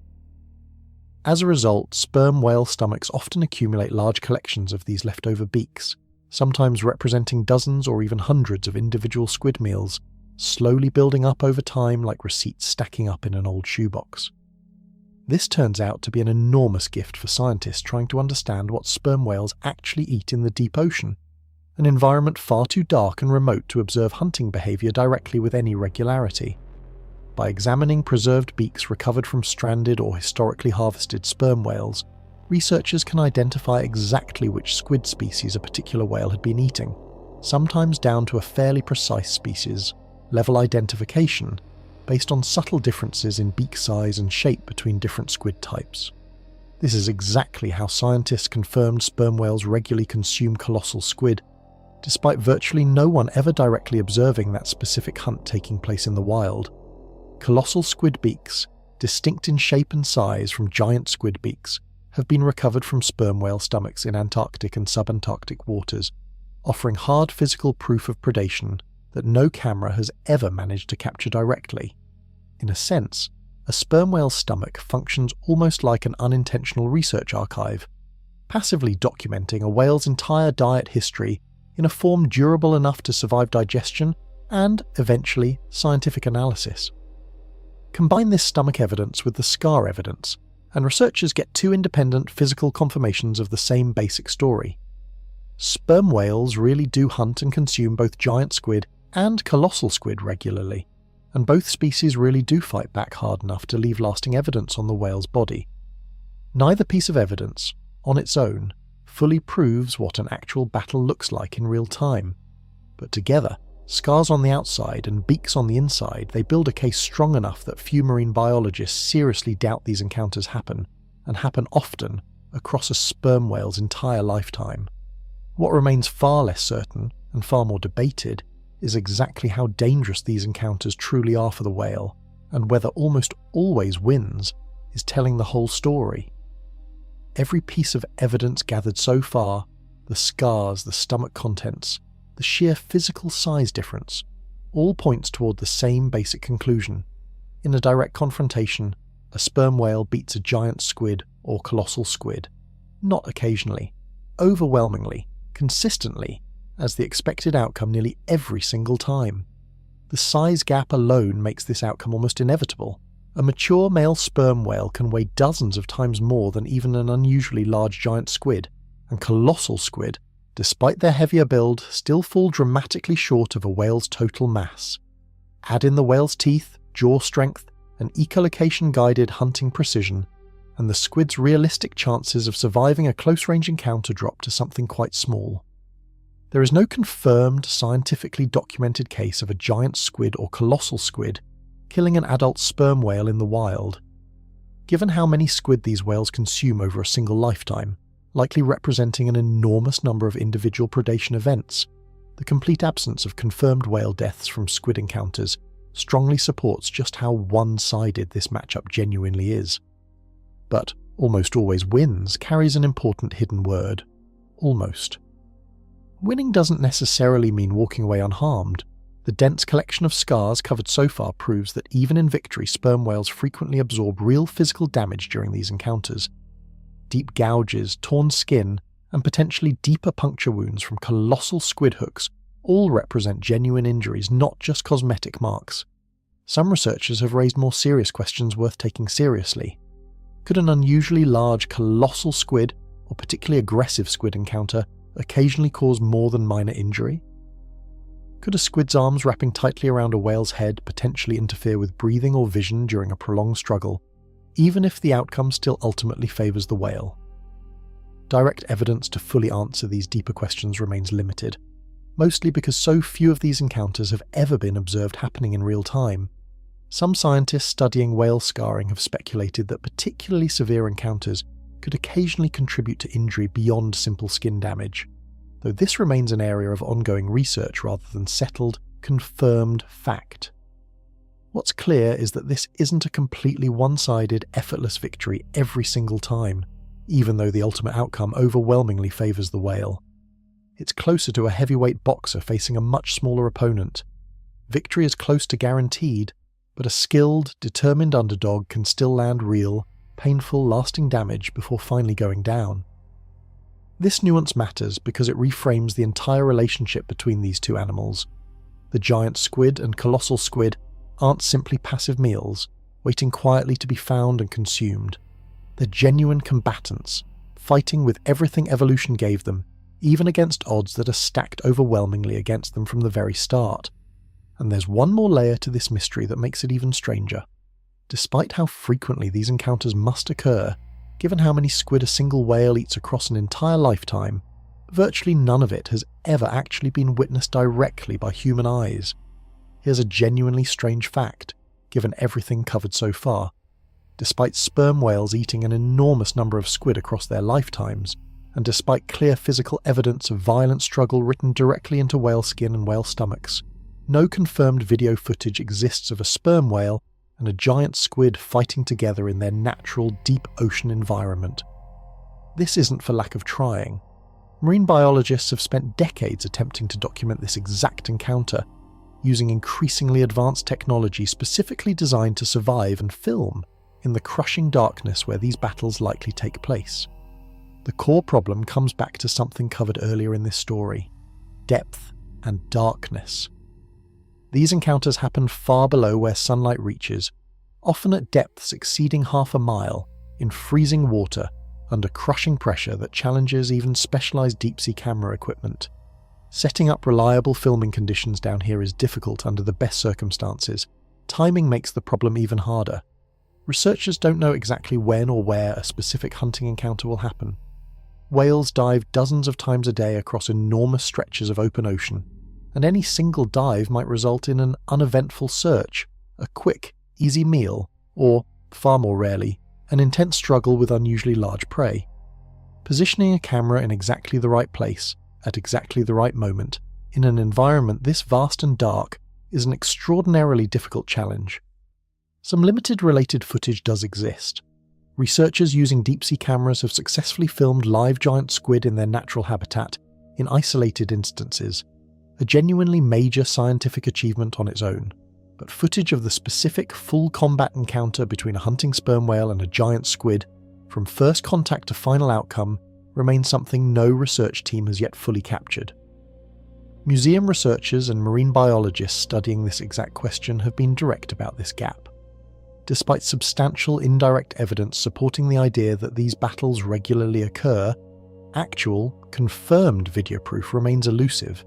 As a result, sperm whale stomachs often accumulate large collections of these leftover beaks, sometimes representing dozens or even hundreds of individual squid meals, slowly building up over time like receipts stacking up in an old shoebox. This turns out to be an enormous gift for scientists trying to understand what sperm whales actually eat in the deep ocean, an environment far too dark and remote to observe hunting behaviour directly with any regularity. By examining preserved beaks recovered from stranded or historically harvested sperm whales, researchers can identify exactly which squid species a particular whale had been eating, sometimes down to a fairly precise species-level identification based on subtle differences in beak size and shape between different squid types. This is exactly how scientists confirmed sperm whales regularly consume colossal squid, despite virtually no one ever directly observing that specific hunt taking place in the wild. Colossal squid beaks, distinct in shape and size from giant squid beaks, have been recovered from sperm whale stomachs in Antarctic and subantarctic waters, offering hard physical proof of predation that no camera has ever managed to capture directly. In a sense, a sperm whale's stomach functions almost like an unintentional research archive, passively documenting a whale's entire diet history in a form durable enough to survive digestion and, eventually, scientific analysis. Combine this stomach evidence with the scar evidence, and researchers get two independent physical confirmations of the same basic story. Sperm whales really do hunt and consume both giant squid and colossal squid regularly, and both species really do fight back hard enough to leave lasting evidence on the whale's body. Neither piece of evidence, on its own, fully proves what an actual battle looks like in real time, but together, scars on the outside and beaks on the inside, they build a case strong enough that few marine biologists seriously doubt these encounters happen, and happen often, across a sperm whale's entire lifetime. What remains far less certain, and far more debated, is exactly how dangerous these encounters truly are for the whale, and whether almost always wins is telling the whole story. Every piece of evidence gathered so far, the scars, the stomach contents, the sheer physical size difference, all points toward the same basic conclusion. In a direct confrontation, a sperm whale beats a giant squid or colossal squid, not occasionally, overwhelmingly, consistently, as the expected outcome nearly every single time. The size gap alone makes this outcome almost inevitable. A mature male sperm whale can weigh dozens of times more than even an unusually large giant squid, and colossal squid, despite their heavier build, still fall dramatically short of a whale's total mass. Add in the whale's teeth, jaw strength, and echolocation-guided hunting precision, and the squid's realistic chances of surviving a close-range encounter drop to something quite small. There is no confirmed, scientifically documented case of a giant squid or colossal squid killing an adult sperm whale in the wild. Given how many squid these whales consume over a single lifetime, likely representing an enormous number of individual predation events, the complete absence of confirmed whale deaths from squid encounters strongly supports just how one-sided this matchup genuinely is. But almost always wins carries an important hidden word: almost. Winning doesn't necessarily mean walking away unharmed. The dense collection of scars covered so far proves that even in victory, sperm whales frequently absorb real physical damage during these encounters. Deep gouges, torn skin, and potentially deeper puncture wounds from colossal squid hooks all represent genuine injuries, not just cosmetic marks. Some researchers have raised more serious questions worth taking seriously. Could an unusually large colossal squid, or particularly aggressive squid encounter, occasionally cause more than minor injury? Could a squid's arms wrapping tightly around a whale's head potentially interfere with breathing or vision during a prolonged struggle, even if the outcome still ultimately favours the whale? Direct evidence to fully answer these deeper questions remains limited, mostly because so few of these encounters have ever been observed happening in real time. Some scientists studying whale scarring have speculated that particularly severe encounters could occasionally contribute to injury beyond simple skin damage, though this remains an area of ongoing research rather than settled, confirmed fact. What's clear is that this isn't a completely one-sided, effortless victory every single time, even though the ultimate outcome overwhelmingly favours the whale. It's closer to a heavyweight boxer facing a much smaller opponent. Victory is close to guaranteed, but a skilled, determined underdog can still land real, painful, lasting damage before finally going down. This nuance matters because it reframes the entire relationship between these two animals. The giant squid and colossal squid aren't simply passive meals, waiting quietly to be found and consumed. They're genuine combatants, fighting with everything evolution gave them, even against odds that are stacked overwhelmingly against them from the very start. And there's one more layer to this mystery that makes it even stranger. Despite how frequently these encounters must occur, given how many squid a single whale eats across an entire lifetime, virtually none of it has ever actually been witnessed directly by human eyes. Here's a genuinely strange fact, given everything covered so far. Despite sperm whales eating an enormous number of squid across their lifetimes, and despite clear physical evidence of violent struggle written directly into whale skin and whale stomachs, no confirmed video footage exists of a sperm whale and a giant squid fighting together in their natural deep ocean environment. This isn't for lack of trying. Marine biologists have spent decades attempting to document this exact encounter, using increasingly advanced technology specifically designed to survive and film in the crushing darkness where these battles likely take place. The core problem comes back to something covered earlier in this story: depth and darkness. These encounters happen far below where sunlight reaches, often at depths exceeding half a mile, in freezing water, under crushing pressure that challenges even specialized deep-sea camera equipment. Setting up reliable filming conditions down here is difficult under the best circumstances. Timing makes the problem even harder. Researchers don't know exactly when or where a specific hunting encounter will happen. Whales dive dozens of times a day across enormous stretches of open ocean, and any single dive might result in an uneventful search, a quick, easy meal, or, far more rarely, an intense struggle with unusually large prey. Positioning a camera in exactly the right place, at exactly the right moment, in an environment this vast and dark, is an extraordinarily difficult challenge. Some limited related footage does exist. Researchers using deep-sea cameras have successfully filmed live giant squid in their natural habitat, in isolated instances, a genuinely major scientific achievement on its own. But footage of the specific full combat encounter between a hunting sperm whale and a giant squid, from first contact to final outcome, remains something no research team has yet fully captured. Museum researchers and marine biologists studying this exact question have been direct about this gap. Despite substantial indirect evidence supporting the idea that these battles regularly occur, actual, confirmed video proof remains elusive,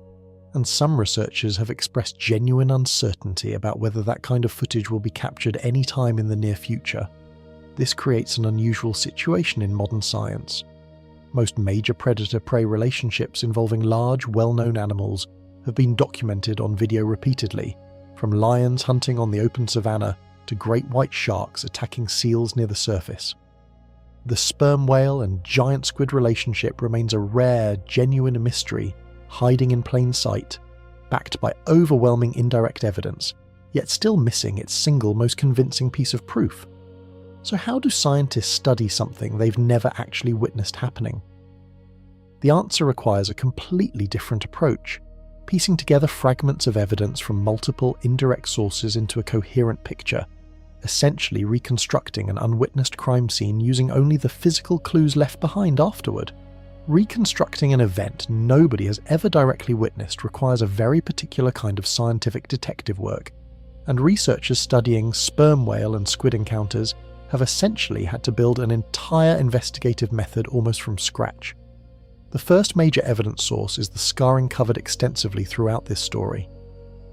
and some researchers have expressed genuine uncertainty about whether that kind of footage will be captured any time in the near future. This creates an unusual situation in modern science. Most major predator-prey relationships involving large, well-known animals have been documented on video repeatedly, from lions hunting on the open savanna to great white sharks attacking seals near the surface. The sperm whale and giant squid relationship remains a rare, genuine mystery, hiding in plain sight, backed by overwhelming indirect evidence, yet still missing its single most convincing piece of proof. So how do scientists study something they've never actually witnessed happening? The answer requires a completely different approach, piecing together fragments of evidence from multiple indirect sources into a coherent picture, essentially reconstructing an unwitnessed crime scene using only the physical clues left behind afterward. Reconstructing an event nobody has ever directly witnessed requires a very particular kind of scientific detective work, and researchers studying sperm whale and squid encounters have essentially had to build an entire investigative method almost from scratch. The first major evidence source is the scarring covered extensively throughout this story.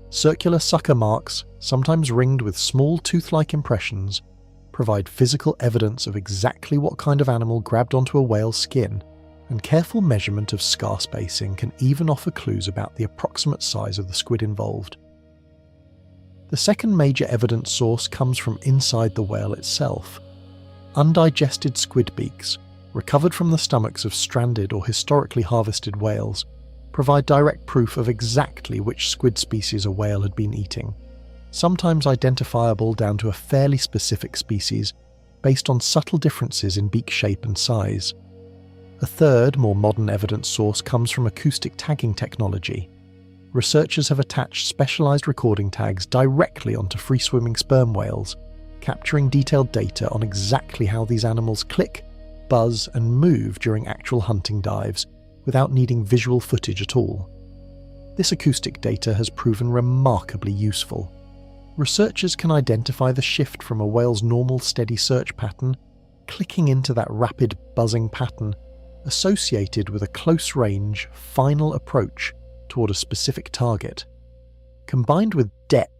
Circular sucker marks, sometimes ringed with small tooth-like impressions, provide physical evidence of exactly what kind of animal grabbed onto a whale's skin, and careful measurement of scar spacing can even offer clues about the approximate size of the squid involved. The second major evidence source comes from inside the whale itself. Undigested squid beaks, recovered from the stomachs of stranded or historically harvested whales, provide direct proof of exactly which squid species a whale had been eating, sometimes identifiable down to a fairly specific species based on subtle differences in beak shape and size. A third, more modern evidence source comes from acoustic tagging technology. Researchers have attached specialized recording tags directly onto free-swimming sperm whales, capturing detailed data on exactly how these animals click, buzz, and move during actual hunting dives, without needing visual footage at all. This acoustic data has proven remarkably useful. Researchers can identify the shift from a whale's normal steady search pattern, clicking into that rapid buzzing pattern, associated with a close-range, final approach toward a specific target. Combined with depth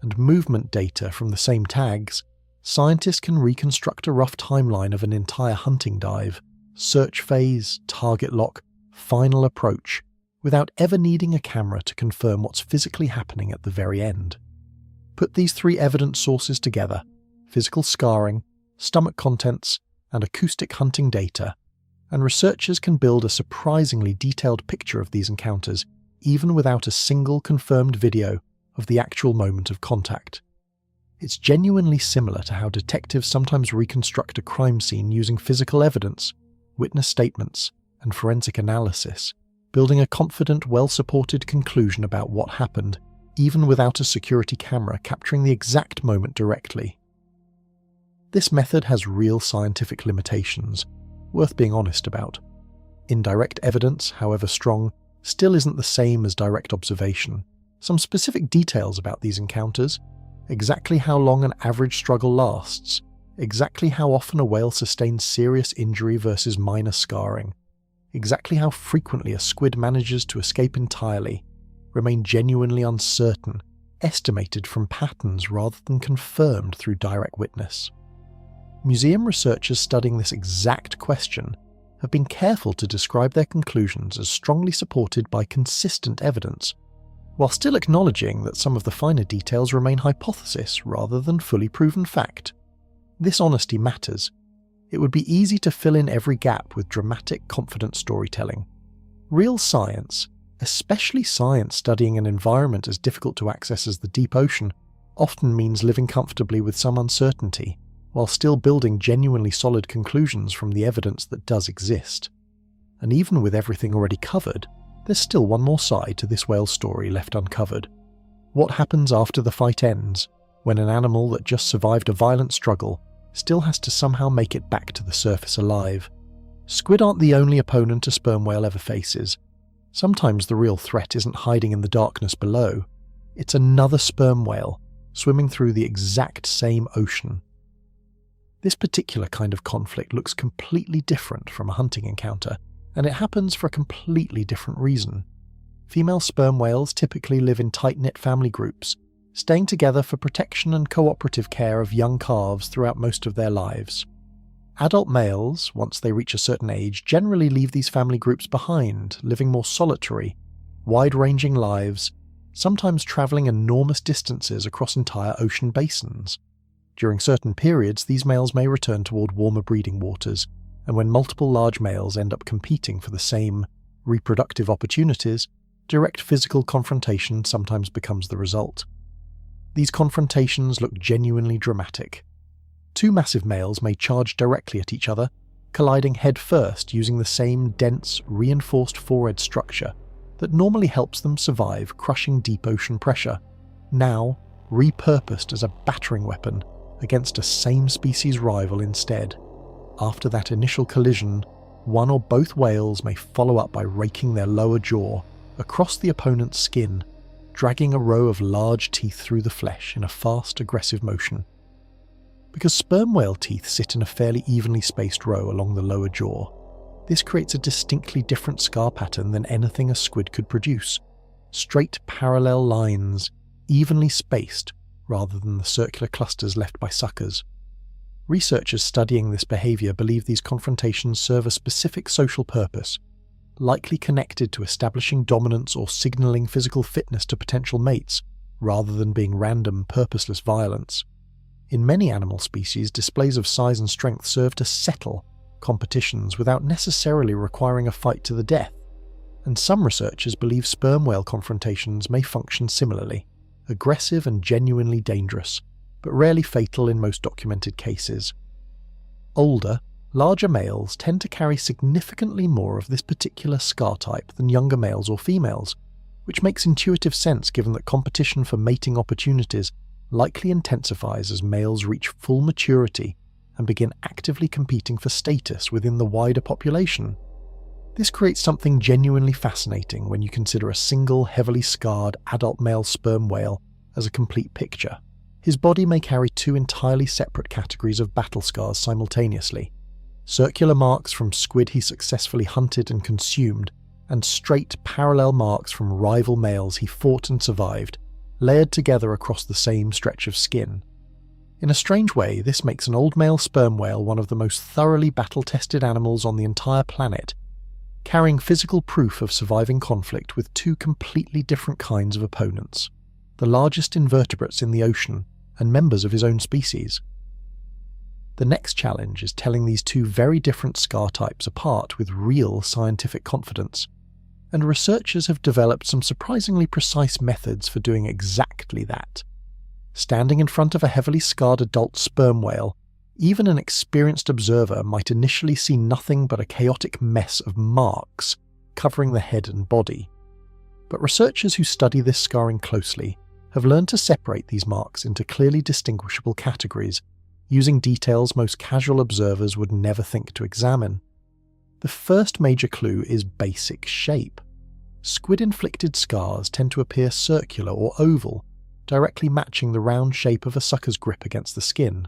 and movement data from the same tags, scientists can reconstruct a rough timeline of an entire hunting dive, search phase, target lock, final approach, without ever needing a camera to confirm what's physically happening at the very end. Put these three evidence sources together: physical scarring, stomach contents, and acoustic hunting data, and researchers can build a surprisingly detailed picture of these encounters even without a single confirmed video of the actual moment of contact. It's genuinely similar to how detectives sometimes reconstruct a crime scene using physical evidence, witness statements, and forensic analysis, building a confident, well-supported conclusion about what happened, even without a security camera capturing the exact moment directly. This method has real scientific limitations, worth being honest about. Indirect evidence, however strong, still isn't the same as direct observation. Some specific details about these encounters: exactly how long an average struggle lasts, exactly how often a whale sustains serious injury versus minor scarring, exactly how frequently a squid manages to escape entirely, remain genuinely uncertain, estimated from patterns rather than confirmed through direct witness. Museum researchers studying this exact question have been careful to describe their conclusions as strongly supported by consistent evidence, while still acknowledging that some of the finer details remain hypothesis rather than fully proven fact. This honesty matters. It would be easy to fill in every gap with dramatic, confident storytelling. Real science, especially science studying an environment as difficult to access as the deep ocean, often means living comfortably with some uncertainty, while still building genuinely solid conclusions from the evidence that does exist. And even with everything already covered, there's still one more side to this whale's story left uncovered. What happens after the fight ends, when an animal that just survived a violent struggle still has to somehow make it back to the surface alive? Squid aren't the only opponent a sperm whale ever faces. Sometimes the real threat isn't hiding in the darkness below. It's another sperm whale swimming through the exact same ocean. This particular kind of conflict looks completely different from a hunting encounter, and it happens for a completely different reason. Female sperm whales typically live in tight-knit family groups, staying together for protection and cooperative care of young calves throughout most of their lives. Adult males, once they reach a certain age, generally leave these family groups behind, living more solitary, wide-ranging lives, sometimes travelling enormous distances across entire ocean basins. During certain periods, these males may return toward warmer breeding waters, and when multiple large males end up competing for the same reproductive opportunities, direct physical confrontation sometimes becomes the result. These confrontations look genuinely dramatic. Two massive males may charge directly at each other, colliding head first using the same dense, reinforced forehead structure that normally helps them survive crushing deep ocean pressure, now repurposed as a battering weapon against a same-species rival instead. After that initial collision, one or both whales may follow up by raking their lower jaw across the opponent's skin, dragging a row of large teeth through the flesh in a fast, aggressive motion. Because sperm whale teeth sit in a fairly evenly spaced row along the lower jaw, this creates a distinctly different scar pattern than anything a squid could produce. Straight, parallel lines, evenly spaced, rather than the circular clusters left by suckers. Researchers studying this behaviour believe these confrontations serve a specific social purpose, likely connected to establishing dominance or signalling physical fitness to potential mates, rather than being random, purposeless violence. In many animal species, displays of size and strength serve to settle competitions without necessarily requiring a fight to the death, and some researchers believe sperm whale confrontations may function similarly, aggressive and genuinely dangerous, but rarely fatal in most documented cases. Older, larger males tend to carry significantly more of this particular scar type than younger males or females, which makes intuitive sense given that competition for mating opportunities likely intensifies as males reach full maturity and begin actively competing for status within the wider population. This creates something genuinely fascinating when you consider a single heavily scarred adult male sperm whale as a complete picture. His body may carry two entirely separate categories of battle scars simultaneously, circular marks from squid he successfully hunted and consumed, and straight, parallel marks from rival males he fought and survived, layered together across the same stretch of skin. In a strange way, this makes an old male sperm whale one of the most thoroughly battle-tested animals on the entire planet, carrying physical proof of surviving conflict with two completely different kinds of opponents, the largest invertebrates in the ocean and members of his own species. The next challenge is telling these two very different scar types apart with real scientific confidence, and researchers have developed some surprisingly precise methods for doing exactly that. Standing in front of a heavily scarred adult sperm whale, even an experienced observer might initially see nothing but a chaotic mess of marks covering the head and body. But researchers who study this scarring closely have learned to separate these marks into clearly distinguishable categories, using details most casual observers would never think to examine. The first major clue is basic shape. Squid-inflicted scars tend to appear circular or oval, directly matching the round shape of a sucker's grip against the skin.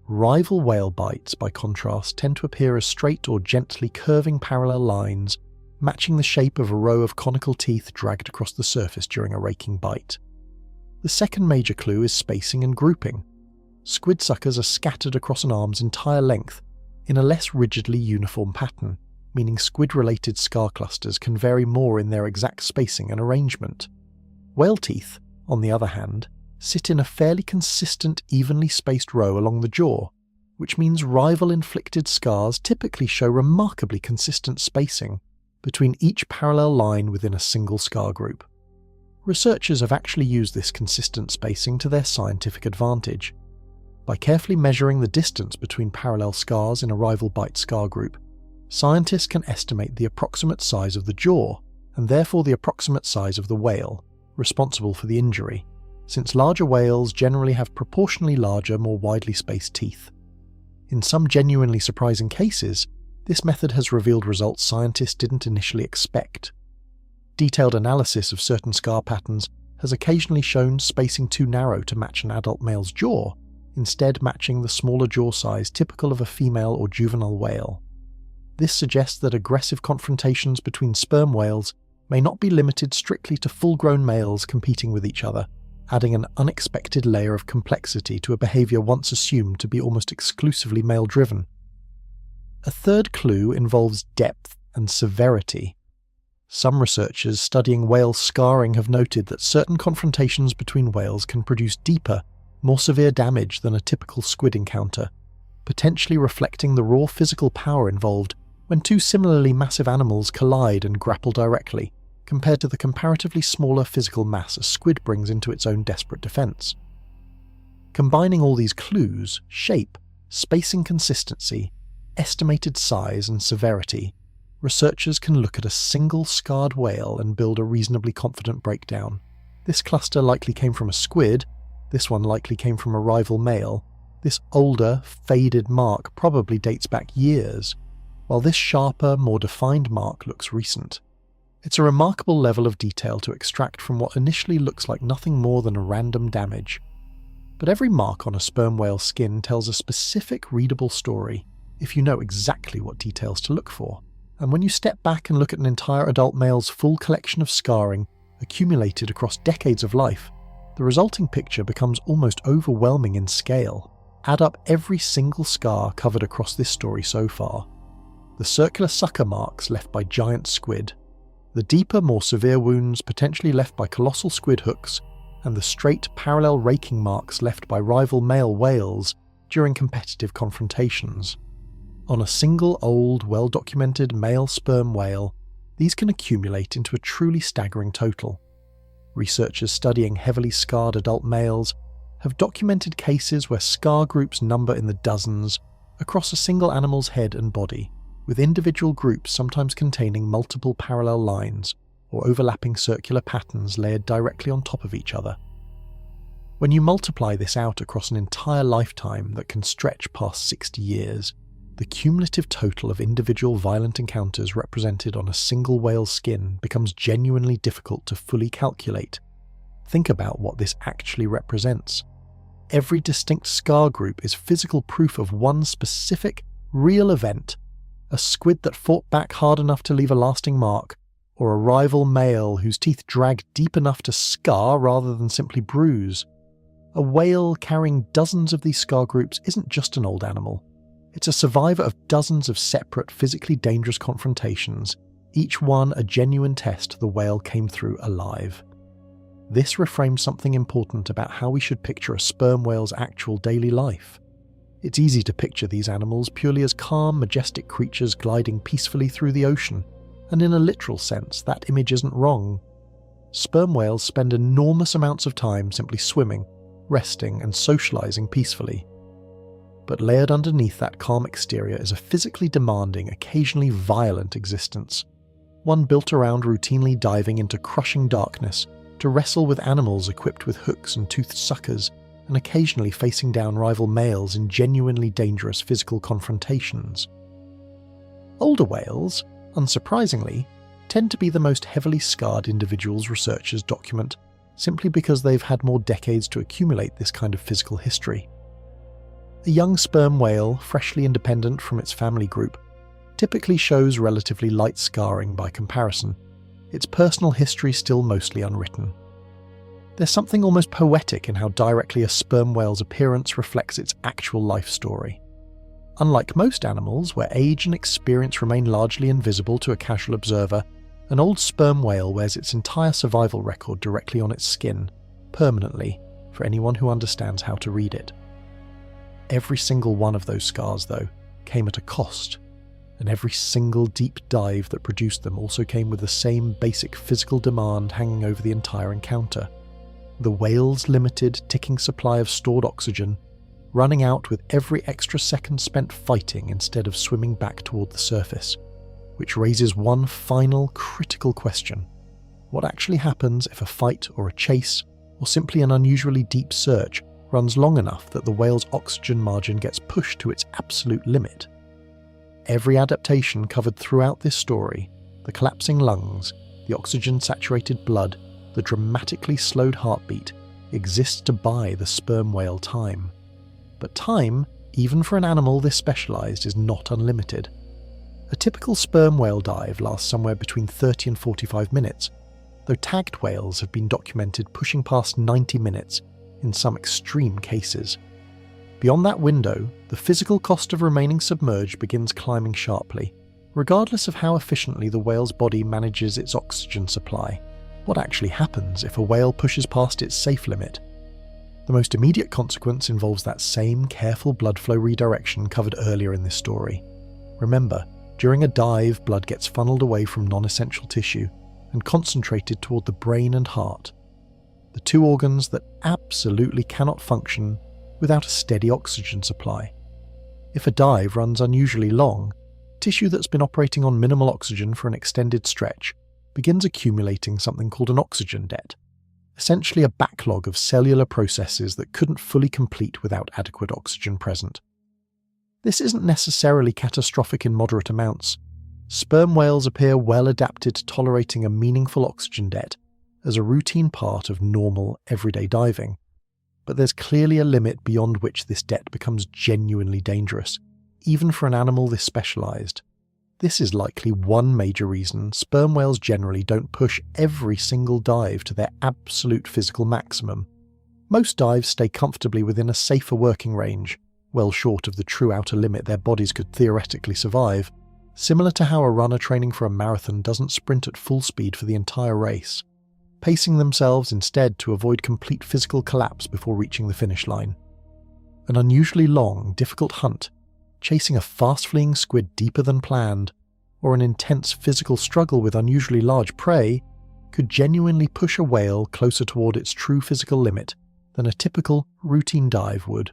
Rival whale bites, by contrast, tend to appear as straight or gently curving parallel lines, matching the shape of a row of conical teeth dragged across the surface during a raking bite. The second major clue is spacing and grouping. Squid suckers are scattered across an arm's entire length in a less rigidly uniform pattern, meaning squid-related scar clusters can vary more in their exact spacing and arrangement. Whale teeth, on the other hand, sit in a fairly consistent, evenly spaced row along the jaw, which means rival-inflicted scars typically show remarkably consistent spacing between each parallel line within a single scar group. Researchers have actually used this consistent spacing to their scientific advantage. By carefully measuring the distance between parallel scars in a rival bite scar group, scientists can estimate the approximate size of the jaw, and therefore the approximate size of the whale, responsible for the injury, since larger whales generally have proportionally larger, more widely spaced teeth. In some genuinely surprising cases, this method has revealed results scientists didn't initially expect. Detailed analysis of certain scar patterns has occasionally shown spacing too narrow to match an adult male's jaw, instead matching the smaller jaw size typical of a female or juvenile whale. This suggests that aggressive confrontations between sperm whales may not be limited strictly to full-grown males competing with each other, adding an unexpected layer of complexity to a behaviour once assumed to be almost exclusively male-driven. A third clue involves depth and severity. Some researchers studying whale scarring have noted that certain confrontations between whales can produce deeper, more severe damage than a typical squid encounter, potentially reflecting the raw physical power involved when two similarly massive animals collide and grapple directly, compared to the comparatively smaller physical mass a squid brings into its own desperate defense. Combining all these clues, shape, spacing consistency, estimated size and severity, researchers can look at a single scarred whale and build a reasonably confident breakdown. This cluster likely came from a squid, this one likely came from a rival male, this older, faded mark probably dates back years, while this sharper, more defined mark looks recent. It's a remarkable level of detail to extract from what initially looks like nothing more than a random damage. But every mark on a sperm whale's skin tells a specific readable story if you know exactly what details to look for. And when you step back and look at an entire adult male's full collection of scarring accumulated across decades of life, the resulting picture becomes almost overwhelming in scale. Add up every single scar covered across this story so far. The circular sucker marks left by giant squid, the deeper, more severe wounds potentially left by colossal squid hooks, and the straight, parallel raking marks left by rival male whales during competitive confrontations. On a single old, well-documented male sperm whale, these can accumulate into a truly staggering total. Researchers studying heavily scarred adult males have documented cases where scar groups number in the dozens across a single animal's head and body, with individual groups sometimes containing multiple parallel lines or overlapping circular patterns layered directly on top of each other. When you multiply this out across an entire lifetime that can stretch past 60 years, the cumulative total of individual violent encounters represented on a single whale's skin becomes genuinely difficult to fully calculate. Think about what this actually represents. Every distinct scar group is physical proof of one specific, Real event. A squid that fought back hard enough to leave a lasting mark, or a rival male whose teeth drag deep enough to scar rather than simply bruise. A whale carrying dozens of these scar groups isn't just an old animal. It's a survivor of dozens of separate, physically dangerous confrontations, each one a genuine test the whale came through alive. This reframes something important about how we should picture a sperm whale's actual daily life. It's easy to picture these animals purely as calm, majestic creatures gliding peacefully through the ocean, and in a literal sense, that image isn't wrong. Sperm whales spend enormous amounts of time simply swimming, resting, and socializing peacefully. But layered underneath that calm exterior is a physically demanding, occasionally violent existence, one built around routinely diving into crushing darkness to wrestle with animals equipped with hooks and toothed suckers, and occasionally facing down rival males in genuinely dangerous physical confrontations. Older whales, unsurprisingly, tend to be the most heavily scarred individuals researchers document, simply because they've had more decades to accumulate this kind of physical history. A young sperm whale, freshly independent from its family group, typically shows relatively light scarring by comparison, its personal history still mostly unwritten. There's something almost poetic in how directly a sperm whale's appearance reflects its actual life story. Unlike most animals, where age and experience remain largely invisible to a casual observer, an old sperm whale wears its entire survival record directly on its skin, permanently, for anyone who understands how to read it. Every single one of those scars, though, came at a cost, and every single deep dive that produced them also came with the same basic physical demand hanging over the entire encounter. The whale's limited, ticking supply of stored oxygen, running out with every extra second spent fighting instead of swimming back toward the surface, which raises one final, critical question. What actually happens if a fight or a chase, or simply an unusually deep search, runs long enough that the whale's oxygen margin gets pushed to its absolute limit? Every adaptation covered throughout this story, the collapsing lungs, the oxygen-saturated blood, the dramatically slowed heartbeat, exists to buy the sperm whale time. But time, even for an animal this specialized, is not unlimited. A typical sperm whale dive lasts somewhere between 30 and 45 minutes, though tagged whales have been documented pushing past 90 minutes in some extreme cases. Beyond that window, the physical cost of remaining submerged begins climbing sharply, regardless of how efficiently the whale's body manages its oxygen supply. What actually happens if a whale pushes past its safe limit? The most immediate consequence involves that same careful blood flow redirection covered earlier in this story. Remember, during a dive, blood gets funneled away from non-essential tissue and concentrated toward the brain and heart, the two organs that absolutely cannot function without a steady oxygen supply. If a dive runs unusually long, tissue that's been operating on minimal oxygen for an extended stretch begins accumulating something called an oxygen debt, essentially a backlog of cellular processes that couldn't fully complete without adequate oxygen present. This isn't necessarily catastrophic in moderate amounts. Sperm whales appear well adapted to tolerating a meaningful oxygen debt as a routine part of normal, everyday diving. But there's clearly a limit beyond which this debt becomes genuinely dangerous, even for an animal this specialized. This is likely one major reason sperm whales generally don't push every single dive to their absolute physical maximum. Most dives stay comfortably within a safer working range, well short of the true outer limit their bodies could theoretically survive, similar to how a runner training for a marathon doesn't sprint at full speed for the entire race, pacing themselves instead to avoid complete physical collapse before reaching the finish line. An unusually long, difficult hunt, chasing a fast-fleeing squid deeper than planned, or an intense physical struggle with unusually large prey, could genuinely push a whale closer toward its true physical limit than a typical, routine dive would.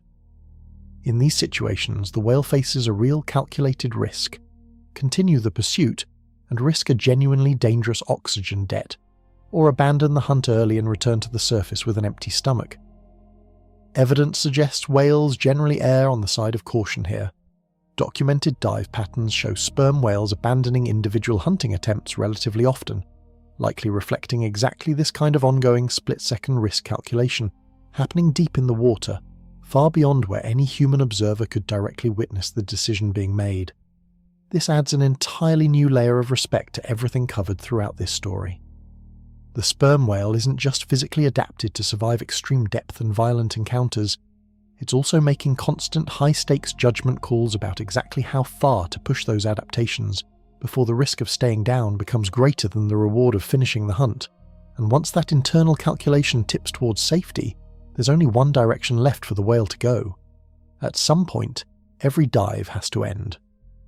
In these situations, the whale faces a real calculated risk, continue the pursuit, and risk a genuinely dangerous oxygen debt, or abandon the hunt early and return to the surface with an empty stomach. Evidence suggests whales generally err on the side of caution here. Documented dive patterns show sperm whales abandoning individual hunting attempts relatively often, likely reflecting exactly this kind of ongoing split-second risk calculation, happening deep in the water, far beyond where any human observer could directly witness the decision being made. This adds an entirely new layer of respect to everything covered throughout this story. The sperm whale isn't just physically adapted to survive extreme depth and violent encounters, it's also making constant high-stakes judgment calls about exactly how far to push those adaptations before the risk of staying down becomes greater than the reward of finishing the hunt. And once that internal calculation tips towards safety, there's only one direction left for the whale to go. At some point, every dive has to end.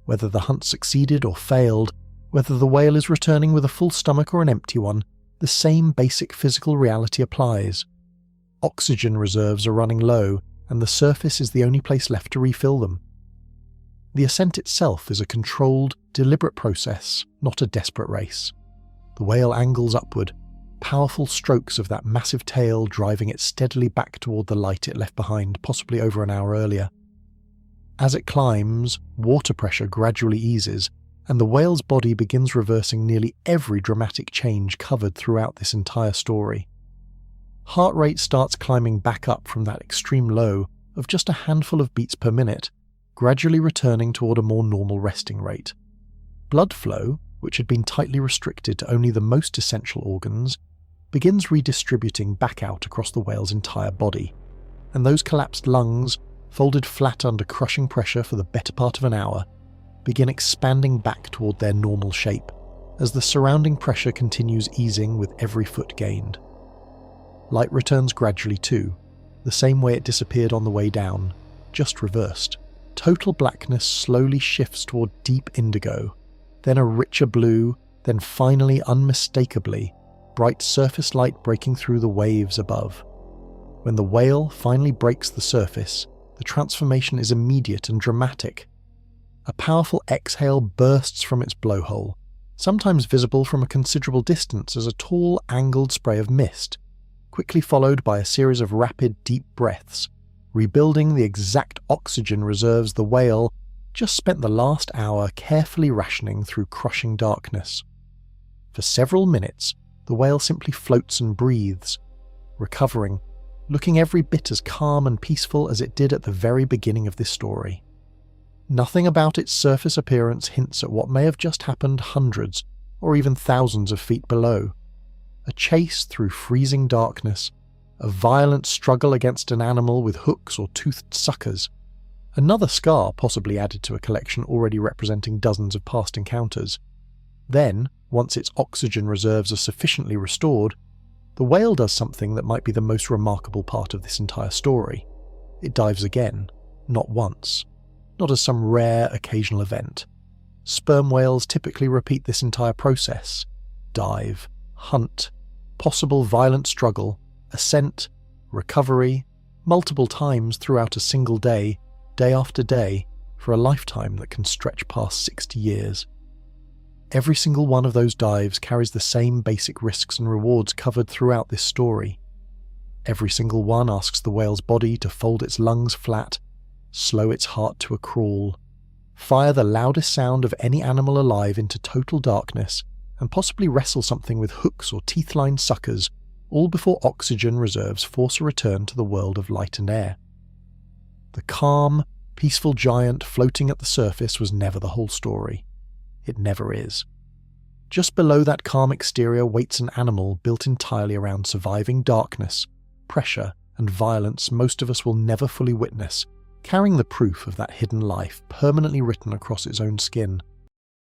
Whether the hunt succeeded or failed, whether the whale is returning with a full stomach or an empty one, the same basic physical reality applies. Oxygen reserves are running low, and the surface is the only place left to refill them. The ascent itself is a controlled, deliberate process, not a desperate race. The whale angles upward, powerful strokes of that massive tail driving it steadily back toward the light it left behind possibly over an hour earlier. As it climbs, water pressure gradually eases, and the whale's body begins reversing nearly every dramatic change covered throughout this entire story. Heart rate starts climbing back up from that extreme low of just a handful of beats per minute, gradually returning toward a more normal resting rate. Blood flow, which had been tightly restricted to only the most essential organs, begins redistributing back out across the whale's entire body, and those collapsed lungs, folded flat under crushing pressure for the better part of an hour, begin expanding back toward their normal shape as the surrounding pressure continues easing with every foot gained. Light returns gradually too, the same way it disappeared on the way down, just reversed. Total blackness slowly shifts toward deep indigo, then a richer blue, then finally unmistakably bright surface light breaking through the waves above. When the whale finally breaks the surface, the transformation is immediate and dramatic. A powerful exhale bursts from its blowhole, sometimes visible from a considerable distance as a tall, angled spray of mist, quickly followed by a series of rapid, deep breaths, rebuilding the exact oxygen reserves the whale just spent the last hour carefully rationing through crushing darkness. For several minutes, the whale simply floats and breathes, recovering, looking every bit as calm and peaceful as it did at the very beginning of this story. Nothing about its surface appearance hints at what may have just happened hundreds or even thousands of feet below. A chase through freezing darkness, a violent struggle against an animal with hooks or toothed suckers, another scar possibly added to a collection already representing dozens of past encounters. Then, once its oxygen reserves are sufficiently restored, the whale does something that might be the most remarkable part of this entire story. It dives again, not once, not as some rare occasional event. Sperm whales typically repeat this entire process: dive, hunt, possible violent struggle, ascent, recovery, multiple times throughout a single day, day after day, for a lifetime that can stretch past 60 years. Every single one of those dives carries the same basic risks and rewards covered throughout this story. Every single one asks the whale's body to fold its lungs flat, slow its heart to a crawl, fire the loudest sound of any animal alive into total darkness, and possibly wrestle something with hooks or teeth-lined suckers, all before oxygen reserves force a return to the world of light and air. The calm, peaceful giant floating at the surface was never the whole story. It never is. Just below that calm exterior waits an animal built entirely around surviving darkness, pressure, and violence most of us will never fully witness, carrying the proof of that hidden life permanently written across its own skin.